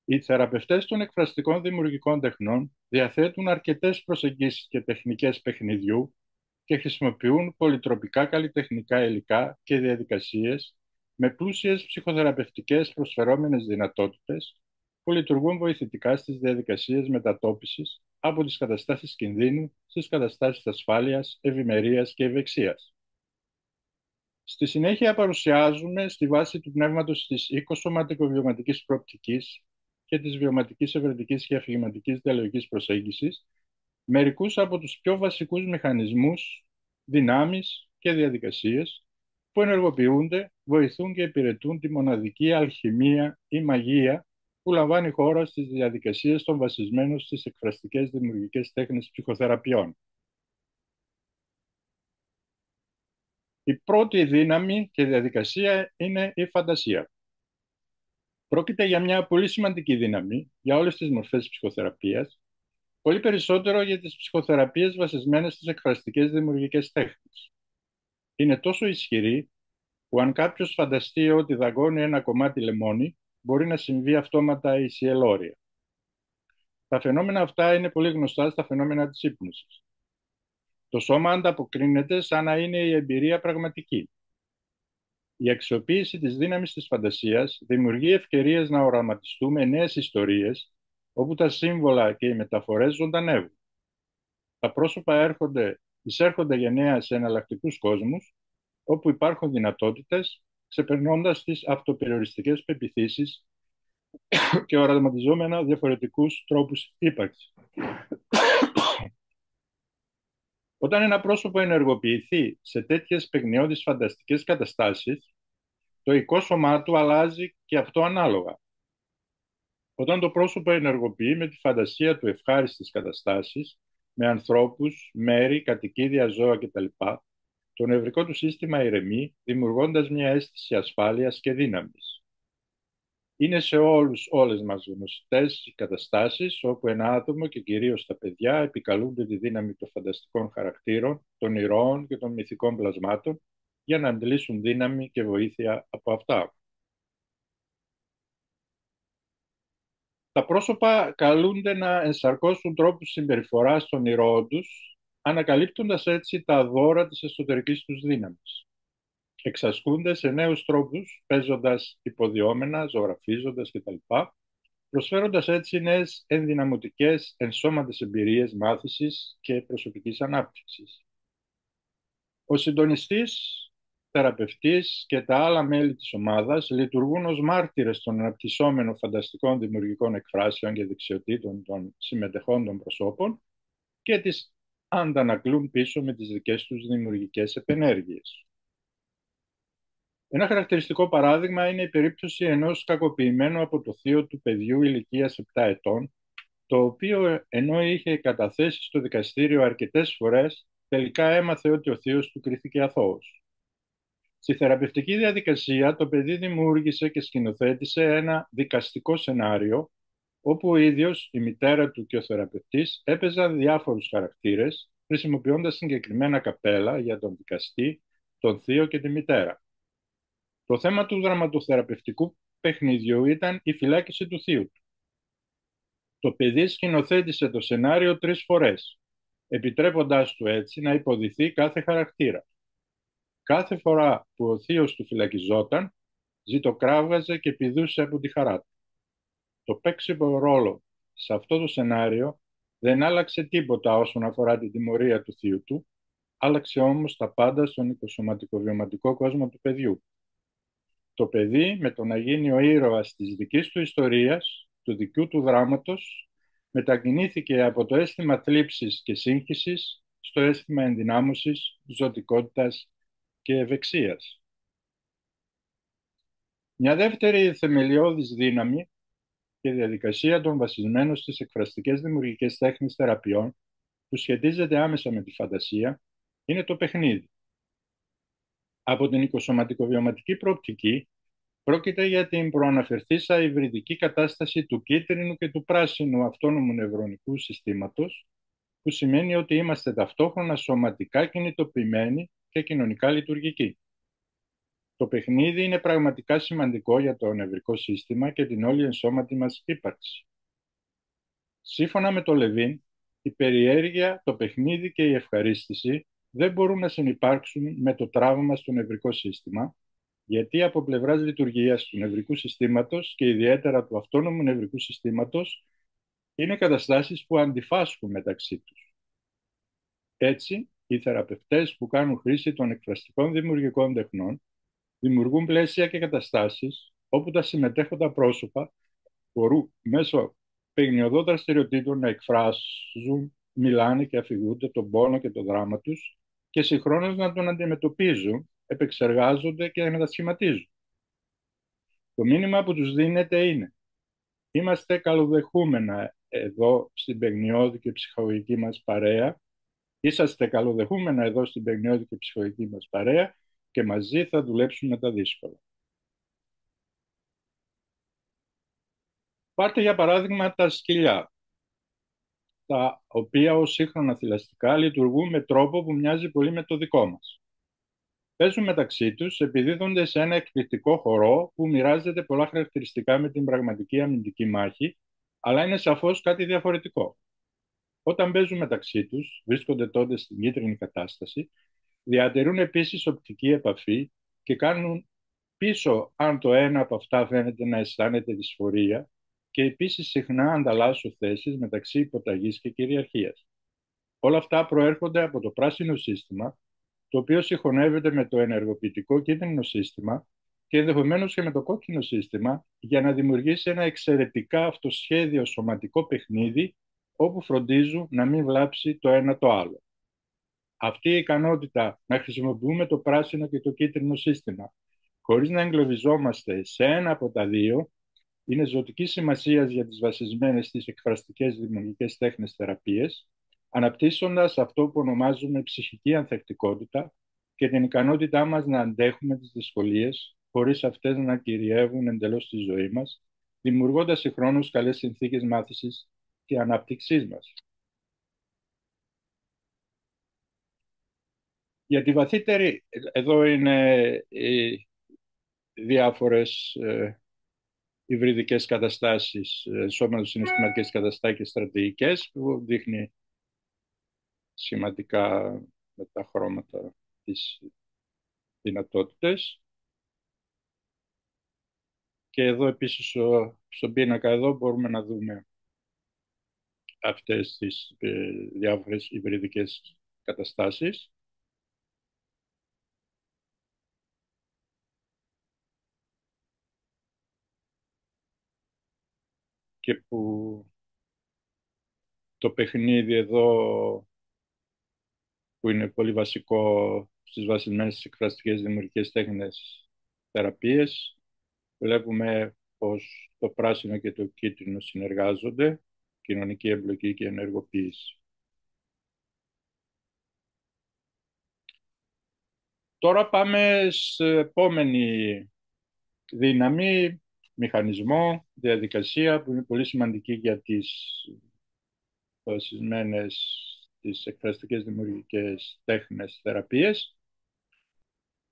Οι θεραπευτές των εκφραστικών δημιουργικών τεχνών διαθέτουν αρκετές προσεγγίσεις και τεχνικές παιχνιδιού και χρησιμοποιούν πολυτροπικά καλλιτεχνικά υλικά και διαδικασίες με πλούσιες ψυχοθεραπευτικές προσφερόμενες δυνατότητες που λειτουργούν βοηθητικά στις διαδικασίες μετατόπισης από τις καταστάσεις κινδύνου στις καταστάσεις ασφάλειας, ευημερίας και ευεξίας. Στη συνέχεια παρουσιάζουμε στη βάση του πνεύματος της οικοσωματικοβιωματικής προοπτικής και της βιωματικής ευρετικής και αφηγηματικής διαλογικής προσέγγισης μερικούς από τους πιο βασικούς μηχανισμούς, δυνάμεις και διαδικασίες που ενεργοποιούνται, βοηθούν και υπηρετούν τη μοναδική αλχημία ή μαγεία που λαμβάνει η χώρα στις διαδικασίες των βασισμένων στις εκφραστικές δημιουργικές τέχνες ψυχοθεραπείων. Η πρώτη δύναμη και διαδικασία είναι η φαντασία. Πρόκειται για μια πολύ σημαντική δύναμη για όλες τις μορφές ψυχοθεραπείας, πολύ περισσότερο για τις ψυχοθεραπείες βασισμένες στις εκφραστικές δημιουργικές τέχνες. Είναι τόσο ισχυρή που αν κάποιος φανταστεί ότι δαγκώνει ένα κομμάτι λεμόνι, μπορεί να συμβεί αυτόματα η σιελώρια. Τα φαινόμενα αυτά είναι πολύ γνωστά στα φαινόμενα της ύπνωσης. Το σώμα ανταποκρίνεται σαν να είναι η εμπειρία πραγματική. Η αξιοποίηση της δύναμης της φαντασίας δημιουργεί ευκαιρίες να οραματιστούμε νέες ιστορίες, όπου τα σύμβολα και οι μεταφορές ζωντανεύουν. Τα πρόσωπα εισέρχονται γενναία σε εναλλακτικούς κόσμους, όπου υπάρχουν δυνατότητες, ξεπερνώντας τις αυτοπεριοριστικές πεποιθήσεις και οραματιζόμενα διαφορετικούς τρόπους ύπαρξης. Όταν ένα πρόσωπο ενεργοποιηθεί σε τέτοιες παιγνιώδεις φανταστικές καταστάσεις, το οικό σώμα του αλλάζει και αυτό ανάλογα. Όταν το πρόσωπο ενεργοποιεί με τη φαντασία του ευχάριστες καταστάσεις, με ανθρώπους, μέρη, κατοικίδια, ζώα κτλ., το νευρικό του σύστημα ηρεμεί, δημιουργώντας μια αίσθηση ασφάλειας και δύναμης. Είναι σε όλες μας γνωστές οι καταστάσεις όπου ένα άτομο και κυρίως τα παιδιά επικαλούνται τη δύναμη των φανταστικών χαρακτήρων, των ηρώων και των μυθικών πλασμάτων για να αντλήσουν δύναμη και βοήθεια από αυτά. Τα πρόσωπα καλούνται να ενσαρκώσουν τρόπους συμπεριφοράς των ηρώων τους, ανακαλύπτοντας έτσι τα δώρα της εσωτερικής τους δύναμης. Εξασκούνται σε νέους τρόπους, παίζοντας υποδιόμενα, ζωγραφίζοντας κτλ., προσφέροντας έτσι νέες ενδυναμωτικές ενσώματες εμπειρίες μάθησης και προσωπικής ανάπτυξης. Ο συντονιστής, θεραπευτής και τα άλλα μέλη της ομάδας λειτουργούν ως μάρτυρες των αναπτυσσόμενων φανταστικών δημιουργικών εκφράσεων και δεξιοτήτων των συμμετεχόντων προσώπων και τις αντανακλούν πίσω με τις δικές τους δημιουργικές επενέργειες. Ένα χαρακτηριστικό παράδειγμα είναι η περίπτωση ενός κακοποιημένου από το θείο του παιδιού ηλικίας 7 ετών, το οποίο ενώ είχε καταθέσει στο δικαστήριο αρκετές φορές, τελικά έμαθε ότι ο θείος του κρίθηκε αθώος. Στη θεραπευτική διαδικασία, το παιδί δημιούργησε και σκηνοθέτησε ένα δικαστικό σενάριο, όπου ο ίδιος, η μητέρα του και ο θεραπευτής έπαιζαν διάφορους χαρακτήρες, χρησιμοποιώντας συγκεκριμένα καπέλα για τον δικαστή, τον θείο και τη μητέρα. Το θέμα του δραματοθεραπευτικού παιχνιδιού ήταν η φυλάκιση του θείου του. Το παιδί σκηνοθέτησε το σενάριο 3 φορές, επιτρέποντάς του έτσι να υποδηθεί κάθε χαρακτήρα. Κάθε φορά που ο θείος του φυλακιζόταν, ζητοκράβγαζε και πηδούσε από τη χαρά του. Το παίξιμο ρόλο σε αυτό το σενάριο δεν άλλαξε τίποτα όσον αφορά την τιμωρία του θείου του, άλλαξε όμως τα πάντα στον οικοσωματικοβιωματικό κόσμο του παιδιού. Το παιδί, με το να γίνει ο ήρωας της δικής του ιστορίας, του δικιού του δράματος, μετακινήθηκε από το αίσθημα θλίψης και σύγχυσης στο αίσθημα ενδυνάμωσης, ζωτικότητας και ευεξίας. Μια δεύτερη θεμελιώδης δύναμη και διαδικασία των βασισμένων στις εκφραστικές δημιουργικές τέχνες θεραπείων, που σχετίζεται άμεσα με τη φαντασία, είναι το παιχνίδι. Από την οικοσωματικοβιωματική προοπτική, πρόκειται για την προαναφερθήσα υβριδική κατάσταση του κίτρινου και του πράσινου αυτόνομου νευρονικού συστήματος, που σημαίνει ότι είμαστε ταυτόχρονα σωματικά κινητοποιημένοι και κοινωνικά λειτουργικοί. Το παιχνίδι είναι πραγματικά σημαντικό για το νευρικό σύστημα και την όλη ενσώματη μας ύπαρξη. Σύμφωνα με το Λεβίν, η περιέργεια, το παιχνίδι και η ευχαρίστηση δεν μπορούν να συνυπάρξουν με το τραύμα στο νευρικό σύστημα, γιατί από πλευράς λειτουργίας του νευρικού συστήματος και ιδιαίτερα του αυτόνομου νευρικού συστήματος είναι καταστάσεις που αντιφάσκουν μεταξύ τους. Έτσι, Οι θεραπευτές που κάνουν χρήση των εκφραστικών δημιουργικών τεχνών δημιουργούν πλαίσια και καταστάσεις όπου τα συμμετέχοντα πρόσωπα μπορούν μέσω παιχνιωδών δραστηριοτήτων να εκφράζουν, μιλάνε και αφηγούνται τον πόνο και το δράμα τους και συγχρόνως να τον αντιμετωπίζουν, επεξεργάζονται και μετασχηματίζουν. Το μήνυμα που τους δίνεται είναι: είμαστε καλοδεχούμενα εδώ στην παιχνιώδη και ψυχολογική μας παρέα. Είσαστε καλοδεχούμενα εδώ στην παιχνιώδη και ψυχολογική μας παρέα και μαζί θα δουλέψουμε τα δύσκολα. Πάρτε για παράδειγμα τα σκυλιά, τα οποία ως σύγχρονα θηλαστικά λειτουργούν με τρόπο που μοιάζει πολύ με το δικό μας. Παίζουν μεταξύ τους, επιδίδονται σε ένα εκπληκτικό χορό που μοιράζεται πολλά χαρακτηριστικά με την πραγματική αμυντική μάχη, αλλά είναι σαφώς κάτι διαφορετικό. Όταν παίζουν μεταξύ τους, βρίσκονται τότε στην κίτρινη κατάσταση, διατηρούν επίσης οπτική επαφή και κάνουν πίσω αν το ένα από αυτά φαίνεται να αισθάνεται δυσφορία και επίσης συχνά ανταλλάσσουν θέσεις μεταξύ υποταγής και κυριαρχίας. Όλα αυτά προέρχονται από το πράσινο σύστημα, το οποίο συγχωνεύεται με το ενεργοποιητικό κίτρινο σύστημα και ενδεχομένως και με το κόκκινο σύστημα για να δημιουργήσει ένα εξαιρετικά αυτοσχέδιο σωματικό παιχνίδι όπου φροντίζουν να μην βλάψει το ένα το άλλο. Αυτή η ικανότητα να χρησιμοποιούμε το πράσινο και το κίτρινο σύστημα χωρίς να εγκλωβιζόμαστε σε ένα από τα δύο είναι ζωτικής σημασίας για τις βασισμένες στις εκφραστικές δημιουργικές τέχνες θεραπείες, αναπτύσσοντας αυτό που ονομάζουμε ψυχική ανθεκτικότητα και την ικανότητά μας να αντέχουμε τις δυσκολίες χωρίς αυτές να κυριεύουν εντελώς τη ζωή μας, δημιουργώντας συγχρόνως καλές συνθήκες μάθησης και ανάπτυξής μας. Για τη βαθύτερη, εδώ είναι οι διάφορες υβριδικές καταστάσεις, σώματο-συναισθηματικές καταστάσεις και στρατηγικές, που δείχνει σημαντικά με τα χρώματα τις δυνατότητες. Και εδώ επίσης στον πίνακα εδώ μπορούμε να δούμε αυτές τις διάφορες υβριδικές καταστάσεις. Και που το παιχνίδι εδώ, που είναι πολύ βασικό στις βασισμένες εκφραστικές δημιουργικές τέχνες θεραπείες, βλέπουμε πως το πράσινο και το κίτρινο συνεργάζονται, κοινωνική εμπλοκή και ενεργοποίηση. Τώρα πάμε σε επόμενη δύναμη, μηχανισμό, διαδικασία, που είναι πολύ σημαντική για τις βασισμένες τις εκφραστικές δημιουργικές τέχνες θεραπείες.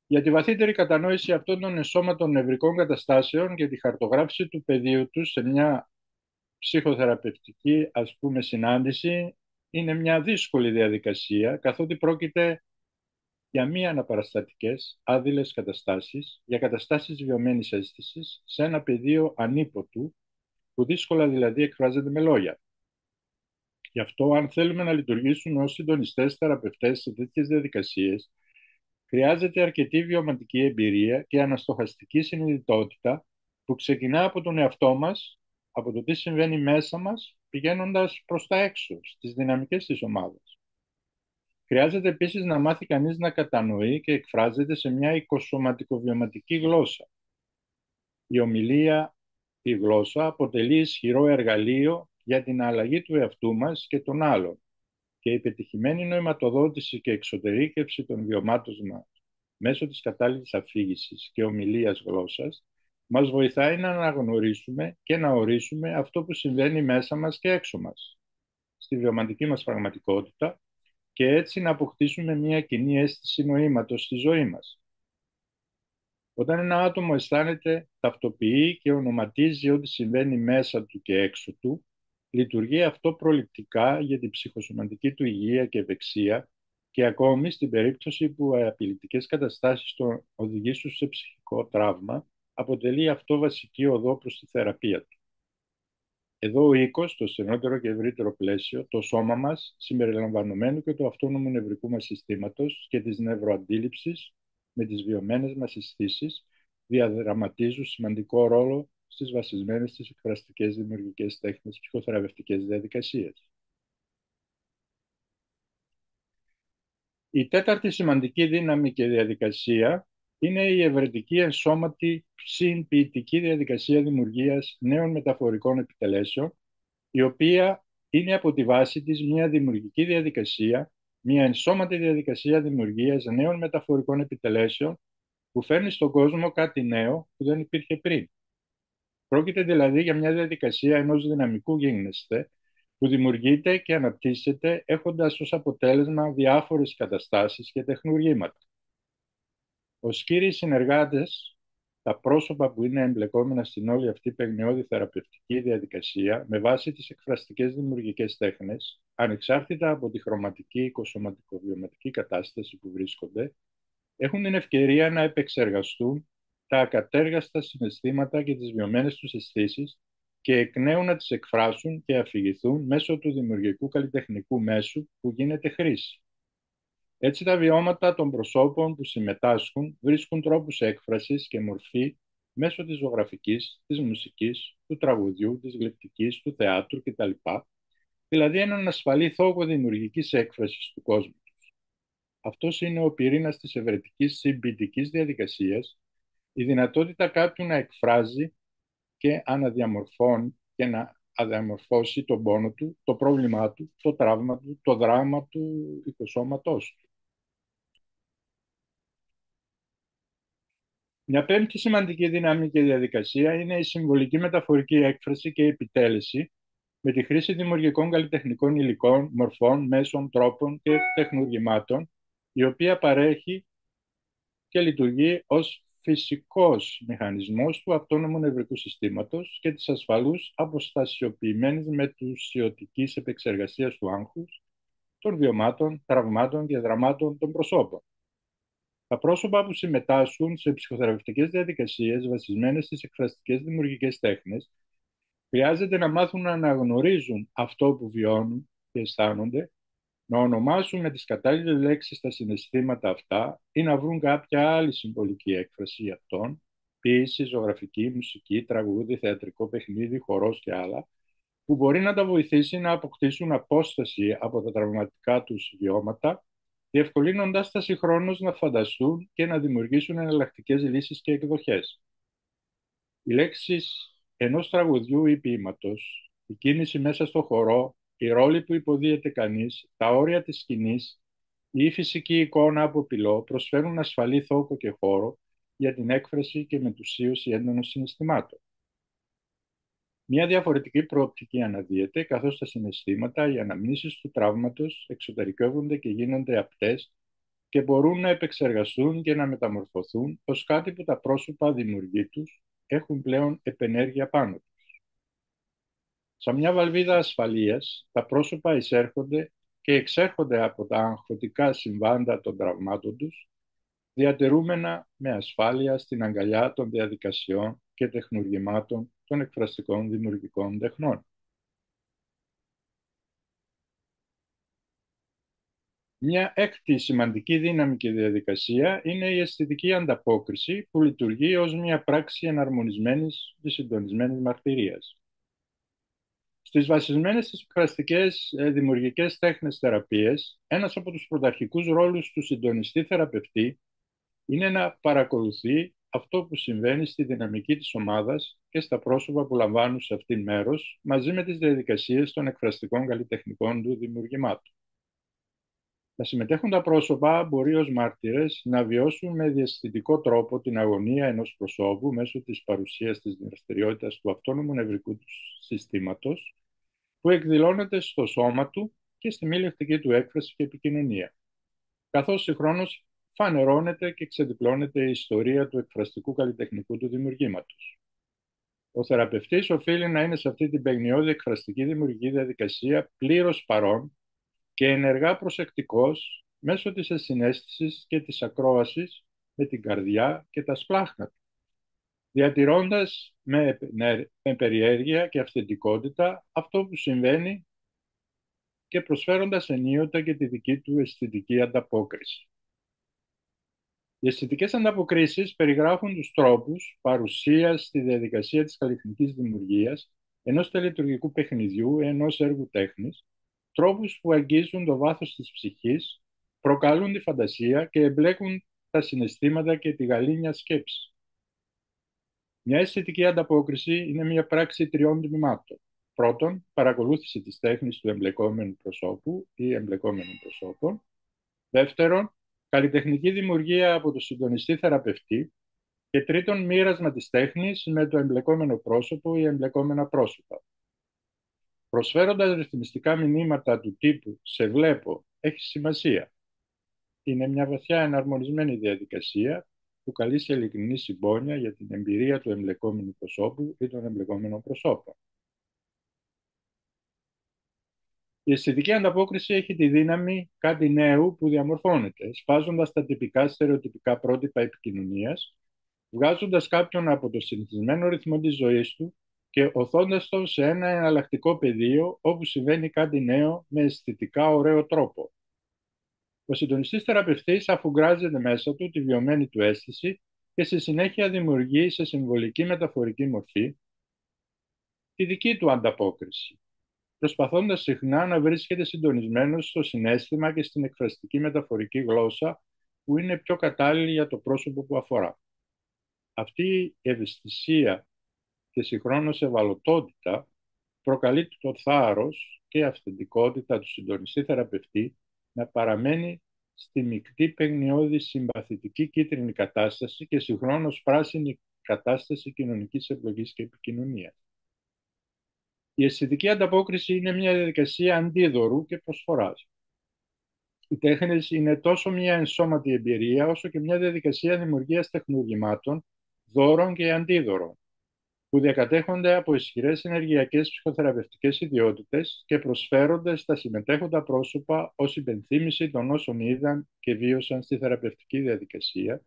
Για τη βαθύτερη κατανόηση αυτών των ενσώματων νευρικών καταστάσεων και τη χαρτογράφηση του πεδίου τους σε μια ψυχοθεραπευτική, ας πούμε, συνάντηση, είναι μια δύσκολη διαδικασία, καθότι πρόκειται για μη αναπαραστατικές, άδειλες καταστάσεις, για καταστάσεις βιωμένης αίσθησης, σε ένα πεδίο ανίποτου, που δύσκολα δηλαδή εκφράζεται με λόγια. Γι' αυτό, αν θέλουμε να λειτουργήσουμε ως συντονιστές θεραπευτές σε τέτοιες διαδικασίες, χρειάζεται αρκετή βιωματική εμπειρία και αναστοχαστική συνειδητότητα που ξεκινά από τον εαυτό μας, από το τι συμβαίνει μέσα μας, πηγαίνοντας προς τα έξω, στις δυναμικές της ομάδας. Χρειάζεται επίσης να μάθει κανείς να κατανοεί και εκφράζεται σε μια οικοσωματικοβιωματική γλώσσα. Η ομιλία, η γλώσσα, αποτελεί ισχυρό εργαλείο για την αλλαγή του εαυτού μας και των άλλων, και η πετυχημένη νοηματοδότηση και εξωτερήκευση των βιωμάτων μας μέσω της κατάλληλης αφήγησης και ομιλίας γλώσσας μας βοηθάει να αναγνωρίσουμε και να ορίσουμε αυτό που συμβαίνει μέσα μας και έξω μας, στη βιωματική μας πραγματικότητα, και έτσι να αποκτήσουμε μια κοινή αίσθηση νοήματος στη ζωή μας. Όταν ένα άτομο αισθάνεται, ταυτοποιεί και ονοματίζει ό,τι συμβαίνει μέσα του και έξω του, λειτουργεί αυτό προληπτικά για την ψυχοσωματική του υγεία και ευεξία, και ακόμη στην περίπτωση που απειλητικές καταστάσεις τον οδηγήσουν σε ψυχικό τραύμα, αποτελεί αυτό βασική οδό προς τη θεραπεία του. Εδώ ο οίκος, στο στενότερο και ευρύτερο πλαίσιο, το σώμα μας, συμπεριλαμβανομένου και του αυτόνομου νευρικού μας συστήματος και της νευροαντίληψης με τις βιωμένες μας αισθήσεις, διαδραματίζουν σημαντικό ρόλο στις βασισμένες στις εκφραστικές δημιουργικές τέχνες ψυχοθεραπευτικές διαδικασίες. Η τέταρτη σημαντική δύναμη και διαδικασία είναι η ευρετική ενσώματη συμποιητική διαδικασία δημιουργίας νέων μεταφορικών επιτελέσεων, η οποία είναι από τη βάση της μια δημιουργική διαδικασία, μια ενσώματη διαδικασία δημιουργίας νέων μεταφορικών επιτελέσεων που φέρνει στον κόσμο κάτι νέο που δεν υπήρχε πριν. Πρόκειται δηλαδή για μια διαδικασία ενός δυναμικού γίγνεσθε που δημιουργείται και αναπτύσσεται έχοντας ως αποτέλεσμα διάφορες καταστάσεις και τεχνουργήματα. Ως κύριοι συνεργάτες, τα πρόσωπα που είναι εμπλεκόμενα στην όλη αυτή παιγνιώδη θεραπευτική διαδικασία με βάση τις εκφραστικές δημιουργικές τέχνες, ανεξάρτητα από τη χρωματική οικοσωματικοβιωματική κατάσταση που βρίσκονται, έχουν την ευκαιρία να επεξεργαστούν τα ακατέργαστα συναισθήματα και τις βιωμένες τους αισθήσεις και εκ νέου να τις εκφράσουν και αφηγηθούν μέσω του δημιουργικού καλλιτεχνικού μέσου που γίνεται χρήση. Έτσι τα βιώματα των προσώπων που συμμετάσχουν βρίσκουν τρόπους έκφρασης και μορφή μέσω της ζωγραφικής, της μουσικής, του τραγουδιού, της γλυπτικής, του θεάτρου κτλ. Δηλαδή έναν ασφαλή θόκο δημιουργικής έκφρασης του κόσμου. Αυτός είναι ο πυρήνας της ευρετικής συμποιητικής διαδικασίας, η δυνατότητα κάποιου να εκφράζει και αναδιαμορφώνει και να αδιαμορφώσει τον πόνο του, το πρόβλημά του, το τραύμα του, το δράμα του οικοσώματός του. Μια πέμπτη σημαντική δύναμη και διαδικασία είναι η συμβολική μεταφορική έκφραση και επιτέλεση με τη χρήση δημιουργικών καλλιτεχνικών υλικών, μορφών, μέσων, τρόπων και τεχνουργημάτων, η οποία παρέχει και λειτουργεί ως φυσικός μηχανισμός του αυτόνομου νευρικού συστήματος και της ασφαλούς αποστασιοποιημένης μετουσιωτικής επεξεργασίας του άγχους, των βιωμάτων, τραυμάτων και δραμάτων των προσώπων. Τα πρόσωπα που συμμετάσχουν σε ψυχοθεραπευτικές διαδικασίες βασισμένες στις εκφραστικές δημιουργικές τέχνες χρειάζεται να μάθουν να αναγνωρίζουν αυτό που βιώνουν και αισθάνονται, να ονομάσουν με τις κατάλληλες λέξεις τα συναισθήματα αυτά ή να βρουν κάποια άλλη συμβολική έκφραση αυτών, ποίηση, ζωγραφική, μουσική, τραγούδι, θεατρικό παιχνίδι, χορός και άλλα, που μπορεί να τα βοηθήσει να αποκτήσουν απόσταση από τα τραυματικά τους βιώματα, διευκολύνοντας τα συγχρόνως να φανταστούν και να δημιουργήσουν εναλλακτικές λύσεις και εκδοχές. Οι λέξεις ενός τραγουδιού ή ποίηματος, η κίνηση μέσα στο χορό, η ρόλη που υποδίεται κανείς, τα όρια της σκηνής ή η φυσική εικόνα από πυλό προσφέρουν ασφαλή θόκο και χώρο για την έκφραση και μετουσίωση έντονων συναισθημάτων. Μια διαφορετική προοπτική αναδύεται, καθώς τα συναισθήματα, οι αναμνήσεις του τραύματος εξωτερικεύονται και γίνονται απτές και μπορούν να επεξεργαστούν και να μεταμορφωθούν ως κάτι που τα πρόσωπα δημιουργοί τους έχουν πλέον επενέργεια πάνω τους. Σαν μια βαλβίδα ασφαλείας, τα πρόσωπα εισέρχονται και εξέρχονται από τα αγχωτικά συμβάντα των τραυμάτων τους, διατηρούμενα με ασφάλεια στην αγκαλιά των διαδικασιών και τεχνουργημάτων των εκφραστικών δημιουργικών τεχνών. Μια έκτη σημαντική δύναμη και διαδικασία είναι η αισθητική ανταπόκριση που λειτουργεί ως μια πράξη εναρμονισμένης και συντονισμένης μαρτυρίας. Στις βασισμένες στις εκφραστικές δημιουργικές τέχνες θεραπείες, ένας από τους πρωταρχικούς ρόλους του συντονιστή θεραπευτή είναι να παρακολουθεί αυτό που συμβαίνει στη δυναμική της ομάδας και στα πρόσωπα που λαμβάνουν σε αυτήν μέρος, μαζί με τις διαδικασίες των εκφραστικών καλλιτεχνικών του δημιουργημάτων. Τα συμμετέχοντα πρόσωπα μπορεί ως μάρτυρες να βιώσουν με διαισθητικό τρόπο την αγωνία ενός προσώπου μέσω της παρουσίας της δραστηριότητας του αυτόνομου νευρικού του συστήματος, που εκδηλώνεται στο σώμα του και στη μη λεκτική του έκφραση και επικοινωνία, καθώς συγχρόνως φανερώνεται και ξεδιπλώνεται η ιστορία του εκφραστικού καλλιτεχνικού του δημιουργήματος. Ο θεραπευτής οφείλει να είναι σε αυτή την παιγνιώδη εκφραστική δημιουργική διαδικασία πλήρως παρόν και ενεργά προσεκτικός μέσω της ασυναίσθησης και της ακρόασης με την καρδιά και τα σπλάχνα του. διατηρώντας με περιέργεια και αυθεντικότητα αυτό που συμβαίνει και προσφέροντας ενίοτε και τη δική του αισθητική ανταπόκριση. Οι αισθητικές ανταποκρίσεις περιγράφουν τους τρόπους παρουσίας στη διαδικασία της καλλιτεχνικής δημιουργίας ενός τελετουργικού παιχνιδιού, ενός έργου τέχνης, τρόπους που αγγίζουν το βάθος της ψυχής, προκαλούν τη φαντασία και εμπλέκουν τα συναισθήματα και τη γαλήνια σκέψη. Μια αισθητική ανταπόκριση είναι μια πράξη τριών τμήματων. Πρώτον, παρακολούθηση της τέχνης του εμπλεκόμενου προσώπου ή εμπλεκόμενων προσώπων. Δεύτερον, καλλιτεχνική δημιουργία από το συντονιστή θεραπευτή. Και τρίτον, μοίρασμα της τέχνης με το εμπλεκόμενο πρόσωπο ή εμπλεκόμενα πρόσωπα. Προσφέροντας ρυθμιστικά μηνύματα του τύπου «σε βλέπω, έχει σημασία». Είναι μια βαθιά εναρμονισμένη διαδικασία που καλεί σε ειλικρινή συμπόνια για την εμπειρία του εμπλεκόμενου προσώπου ή των εμπλεκόμενων προσώπων. Η αισθητική ανταπόκριση έχει τη δύναμη κάτι νέου που διαμορφώνεται, σπάζοντας τα τυπικά στερεοτυπικά πρότυπα επικοινωνίας, βγάζοντας κάποιον από το συνηθισμένο ρυθμό της ζωής του και οθώντας τον σε ένα εναλλακτικό πεδίο όπου συμβαίνει κάτι νέο με αισθητικά ωραίο τρόπο. Ο συντονιστής θεραπευτής αφουγκράζεται μέσα του τη βιωμένη του αίσθηση και στη συνέχεια δημιουργεί σε συμβολική μεταφορική μορφή τη δική του ανταπόκριση, προσπαθώντας συχνά να βρίσκεται συντονισμένος στο συναίσθημα και στην εκφραστική μεταφορική γλώσσα που είναι πιο κατάλληλη για το πρόσωπο που αφορά. Αυτή η ευαισθησία και συγχρόνως ευαλωτότητα προκαλεί το θάρρος και η αυθεντικότητα του συντονιστή θεραπευτή να παραμένει στη μεικτή παιγνιώδη συμπαθητική κίτρινη κατάσταση και συγχρόνως πράσινη κατάσταση κοινωνικής εμπλοκής και επικοινωνίας. Η αισθητική ανταπόκριση είναι μια διαδικασία αντίδωρου και προσφοράς. Οι τέχνες είναι τόσο μια ενσώματη εμπειρία όσο και μια διαδικασία δημιουργίας τεχνουργημάτων, δώρων και αντίδωρων, που διακατέχονται από ισχυρές ενεργειακές ψυχοθεραπευτικές ιδιότητες και προσφέρονται στα συμμετέχοντα πρόσωπα ως υπενθύμηση των όσων είδαν και βίωσαν στη θεραπευτική διαδικασία,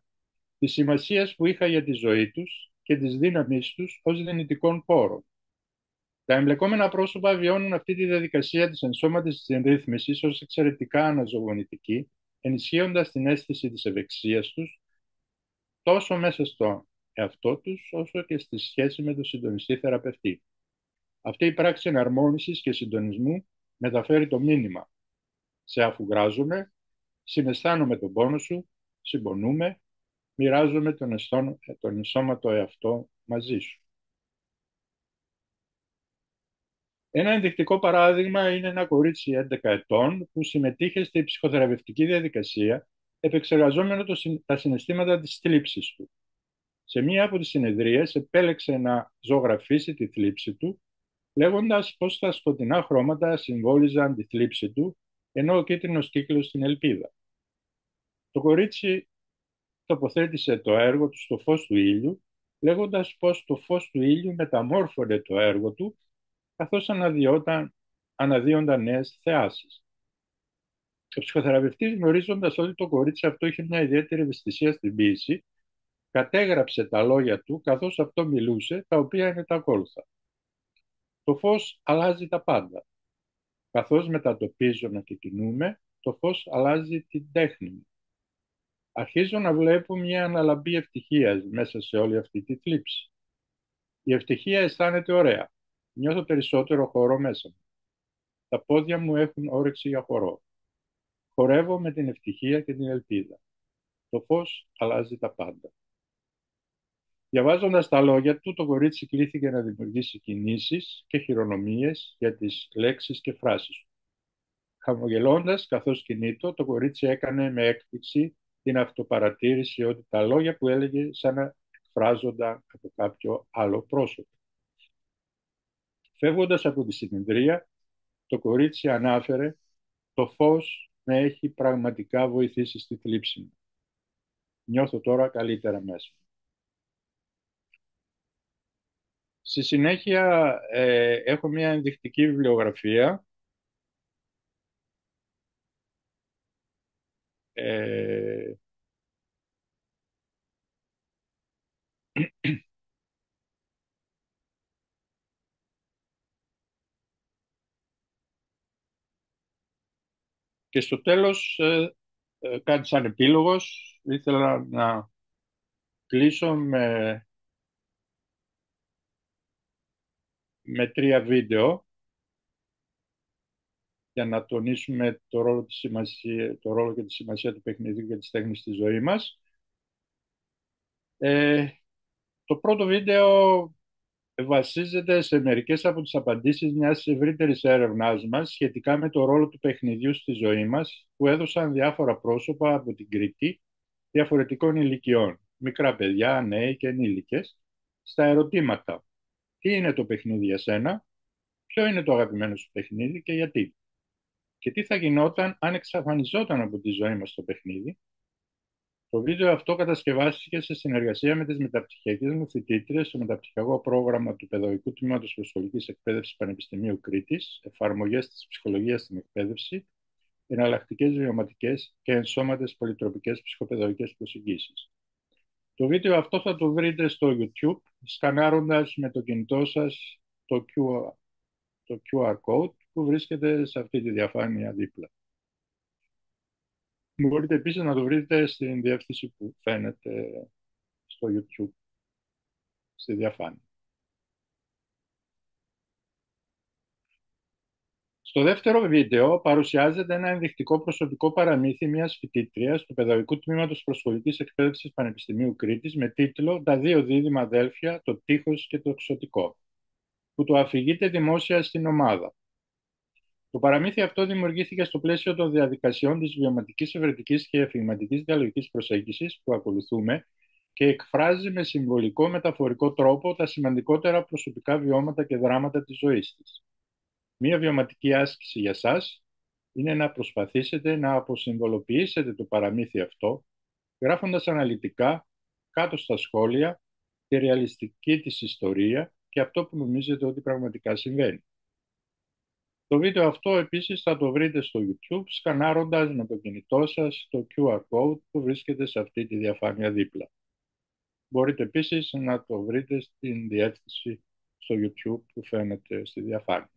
της σημασίας που είχα για τη ζωή τους και της δύναμής τους ως δυνητικών πόρων. Τα εμπλεκόμενα πρόσωπα βιώνουν αυτή τη διαδικασία της ενσώματης της ενρύθμισης ως εξαιρετικά αναζωογονητική, ενισχύοντας την αίσθηση της ευεξίας τους τόσο μέσα στο εαυτό τους, όσο και στη σχέση με τον συντονιστή θεραπευτή. Αυτή η πράξη εναρμόνισης και συντονισμού μεταφέρει το μήνυμα. Σε αφουγκράζομαι, συναισθάνομαι τον πόνο σου, συμπονούμε, μοιράζομαι τον ενσώματο εαυτό μαζί σου. Ένα ενδεικτικό παράδειγμα είναι ένα κορίτσι 11 ετών που συμμετείχε στη ψυχοθεραπευτική διαδικασία επεξεργαζόμενο τα συναισθήματα της θλίψης του. Σε μία από τις συνεδρίες επέλεξε να ζωγραφίσει τη θλίψη του, λέγοντας πως τα σκοτεινά χρώματα συμβόλιζαν τη θλίψη του, ενώ ο κίτρινος κύκλος την ελπίδα. Το κορίτσι τοποθέτησε το έργο του στο φως του ήλιου, λέγοντας πως το φως του ήλιου μεταμόρφωνε το έργο του, καθώς αναδύονταν νέες θεάσεις. Ο ψυχοθεραπευτής, γνωρίζοντας ότι το κορίτσι αυτό είχε μια ιδιαίτερη ευαισθησία στην ποίηση, κατέγραψε τα λόγια του καθώς αυτό μιλούσε, τα οποία είναι τα ακόλουθα. Το φως αλλάζει τα πάντα. Καθώς μετατοπίζομαι και κινούμε, το φως αλλάζει την τέχνη μου. Αρχίζω να βλέπω μια αναλαμπή ευτυχίας μέσα σε όλη αυτή τη θλίψη. Η ευτυχία αισθάνεται ωραία. Νιώθω περισσότερο χώρο μέσα μου. Τα πόδια μου έχουν όρεξη για χορό. Χορεύω με την ευτυχία και την ελπίδα. Το φως αλλάζει τα πάντα. Διαβάζοντας τα λόγια του, το κορίτσι κλήθηκε να δημιουργήσει κινήσεις και χειρονομίες για τις λέξεις και φράσεις του. Χαμογελώντας, καθώς κινείτο, το κορίτσι έκανε με έκπληξη την αυτοπαρατήρηση ότι τα λόγια που έλεγε σαν να εκφράζονταν από κάποιο άλλο πρόσωπο. Φεύγοντας από τη συνεδρία, το κορίτσι ανάφερε «Το φως με έχει πραγματικά βοηθήσει στη θλίψη μου. Νιώθω τώρα καλύτερα μέσα μου». Στη συνέχεια έχω μια ενδεικτική βιβλιογραφία Και στο τέλος, κάτι σαν επίλογος, ήθελα να κλείσω με τρία βίντεο για να τονίσουμε το ρόλο και τη σημασία του παιχνιδιού και της τέχνης στη ζωή μας. Ε, το πρώτο βίντεο βασίζεται σε μερικές από τις απαντήσεις μιας ευρύτερης έρευνάς μας σχετικά με το ρόλο του παιχνιδιού στη ζωή μας, που έδωσαν διάφορα πρόσωπα από την Κρήτη διαφορετικών ηλικιών, μικρά παιδιά, νέοι και ενήλικες, στα ερωτήματα: τι είναι το παιχνίδι για σένα, ποιο είναι το αγαπημένο σου παιχνίδι και γιατί, και τι θα γινόταν αν εξαφανιζόταν από τη ζωή μας το παιχνίδι. Το βίντεο αυτό κατασκευάστηκε σε συνεργασία με τις μεταπτυχιακές μου φοιτήτριες στο μεταπτυχιακό πρόγραμμα του Παιδαγωγικού Τμήματος Προσχολικής Εκπαίδευσης Πανεπιστημίου Κρήτης, εφαρμογές της ψυχολογίας στην εκπαίδευση, εναλλακτικές βιωματικές και ενσώματες πολυτροπικές ψυχοπαιδαγωγικές προσεγγίσεις. Το βίντεο αυτό θα το βρείτε στο YouTube, σκανάροντας με το κινητό σας το QR code που βρίσκεται σε αυτή τη διαφάνεια δίπλα. Μπορείτε επίσης να το βρείτε στην διεύθυνση που φαίνεται στο YouTube, στη διαφάνεια. Στο δεύτερο βίντεο παρουσιάζεται ένα ενδεικτικό προσωπικό παραμύθι μιας φοιτήτριας του Παιδαγωγικού Τμήματος Προσχολικής Εκπαίδευσης Πανεπιστημίου Κρήτης με τίτλο «Τα δύο δίδυμα αδέλφια, το τείχος και το εξωτικό», που το αφηγείται δημόσια στην ομάδα. Το παραμύθι αυτό δημιουργήθηκε στο πλαίσιο των διαδικασιών της βιωματικής, ευρετικής και αφηγηματικής διαλογικής προσέγγισης που ακολουθούμε και εκφράζει με συμβολικό μεταφορικό τρόπο τα σημαντικότερα προσωπικά βιώματα και δράματα της ζωής της. Μία βιωματική άσκηση για σας είναι να προσπαθήσετε να αποσυμβολοποιήσετε το παραμύθι αυτό, γράφοντας αναλυτικά κάτω στα σχόλια τη ρεαλιστική της ιστορία και αυτό που νομίζετε ότι πραγματικά συμβαίνει. Το βίντεο αυτό επίσης θα το βρείτε στο YouTube σκανάροντας με το κινητό σας το QR code που βρίσκεται σε αυτή τη διαφάνεια δίπλα. Μπορείτε επίσης να το βρείτε στην διεύθυνση στο YouTube που φαίνεται στη διαφάνεια.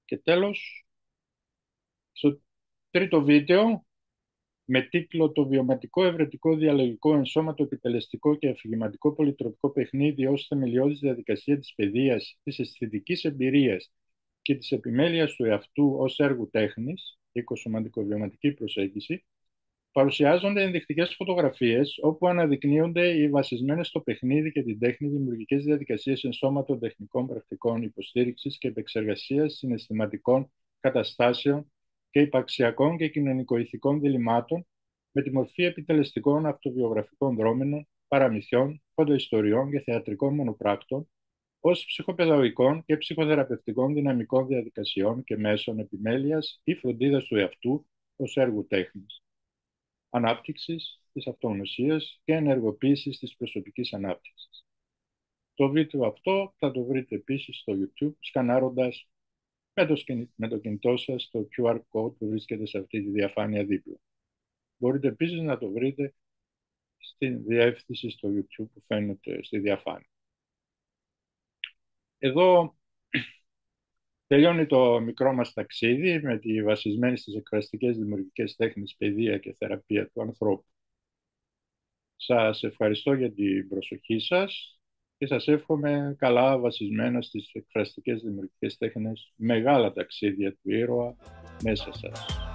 Και τέλος, στο τρίτο βίντεο, με τίτλο «Το βιωματικό, ευρετικό, διαλογικό, ενσώματο, επιτελεστικό και αφηγηματικό πολυτροπικό παιχνίδι ως θεμελιώδης διαδικασία της παιδείας, της αισθητικής εμπειρίας και της επιμέλειας του εαυτού ως έργου τέχνης, οικοσωματικοβιωματική προσέγγιση», παρουσιάζονται ενδεικτικές φωτογραφίες όπου αναδεικνύονται οι βασισμένες στο παιχνίδι και την τέχνη δημιουργικές διαδικασίες ενσώματων τεχνικών πρακτικών υποστήριξης και επεξεργασίας συναισθηματικών καταστάσεων και υπαρξιακών και κοινωνικοηθικών διλημμάτων με τη μορφή επιτελεστικών αυτοβιογραφικών δρόμενων, παραμυθιών, φωτοϊστοριών και θεατρικών μονοπράκτων, ως ψυχοπαιδαγωγικών και ψυχοθεραπευτικών δυναμικών διαδικασιών και μέσων επιμέλειας ή φροντίδας του εαυτού ως έργου τέχνης, ανάπτυξης της αυτογνωσίας και ενεργοποίησης της προσωπικής ανάπτυξης. Το βίντεο αυτό θα το βρείτε επίσης στο YouTube σκανάροντας με το κινητό σας το QR code που βρίσκεται σε αυτή τη διαφάνεια δίπλα. Μπορείτε επίσης να το βρείτε στην διεύθυνση στο YouTube που φαίνεται στη διαφάνεια. Εδώ τελειώνει το μικρό μας ταξίδι με τη βασισμένη στις εκφραστικές δημιουργικές τέχνες παιδεία και θεραπεία του ανθρώπου. Σας ευχαριστώ για την προσοχή σας και σας εύχομαι καλά βασισμένα στις εκφραστικές δημιουργικές τέχνες μεγάλα ταξίδια του ήρωα μέσα σας.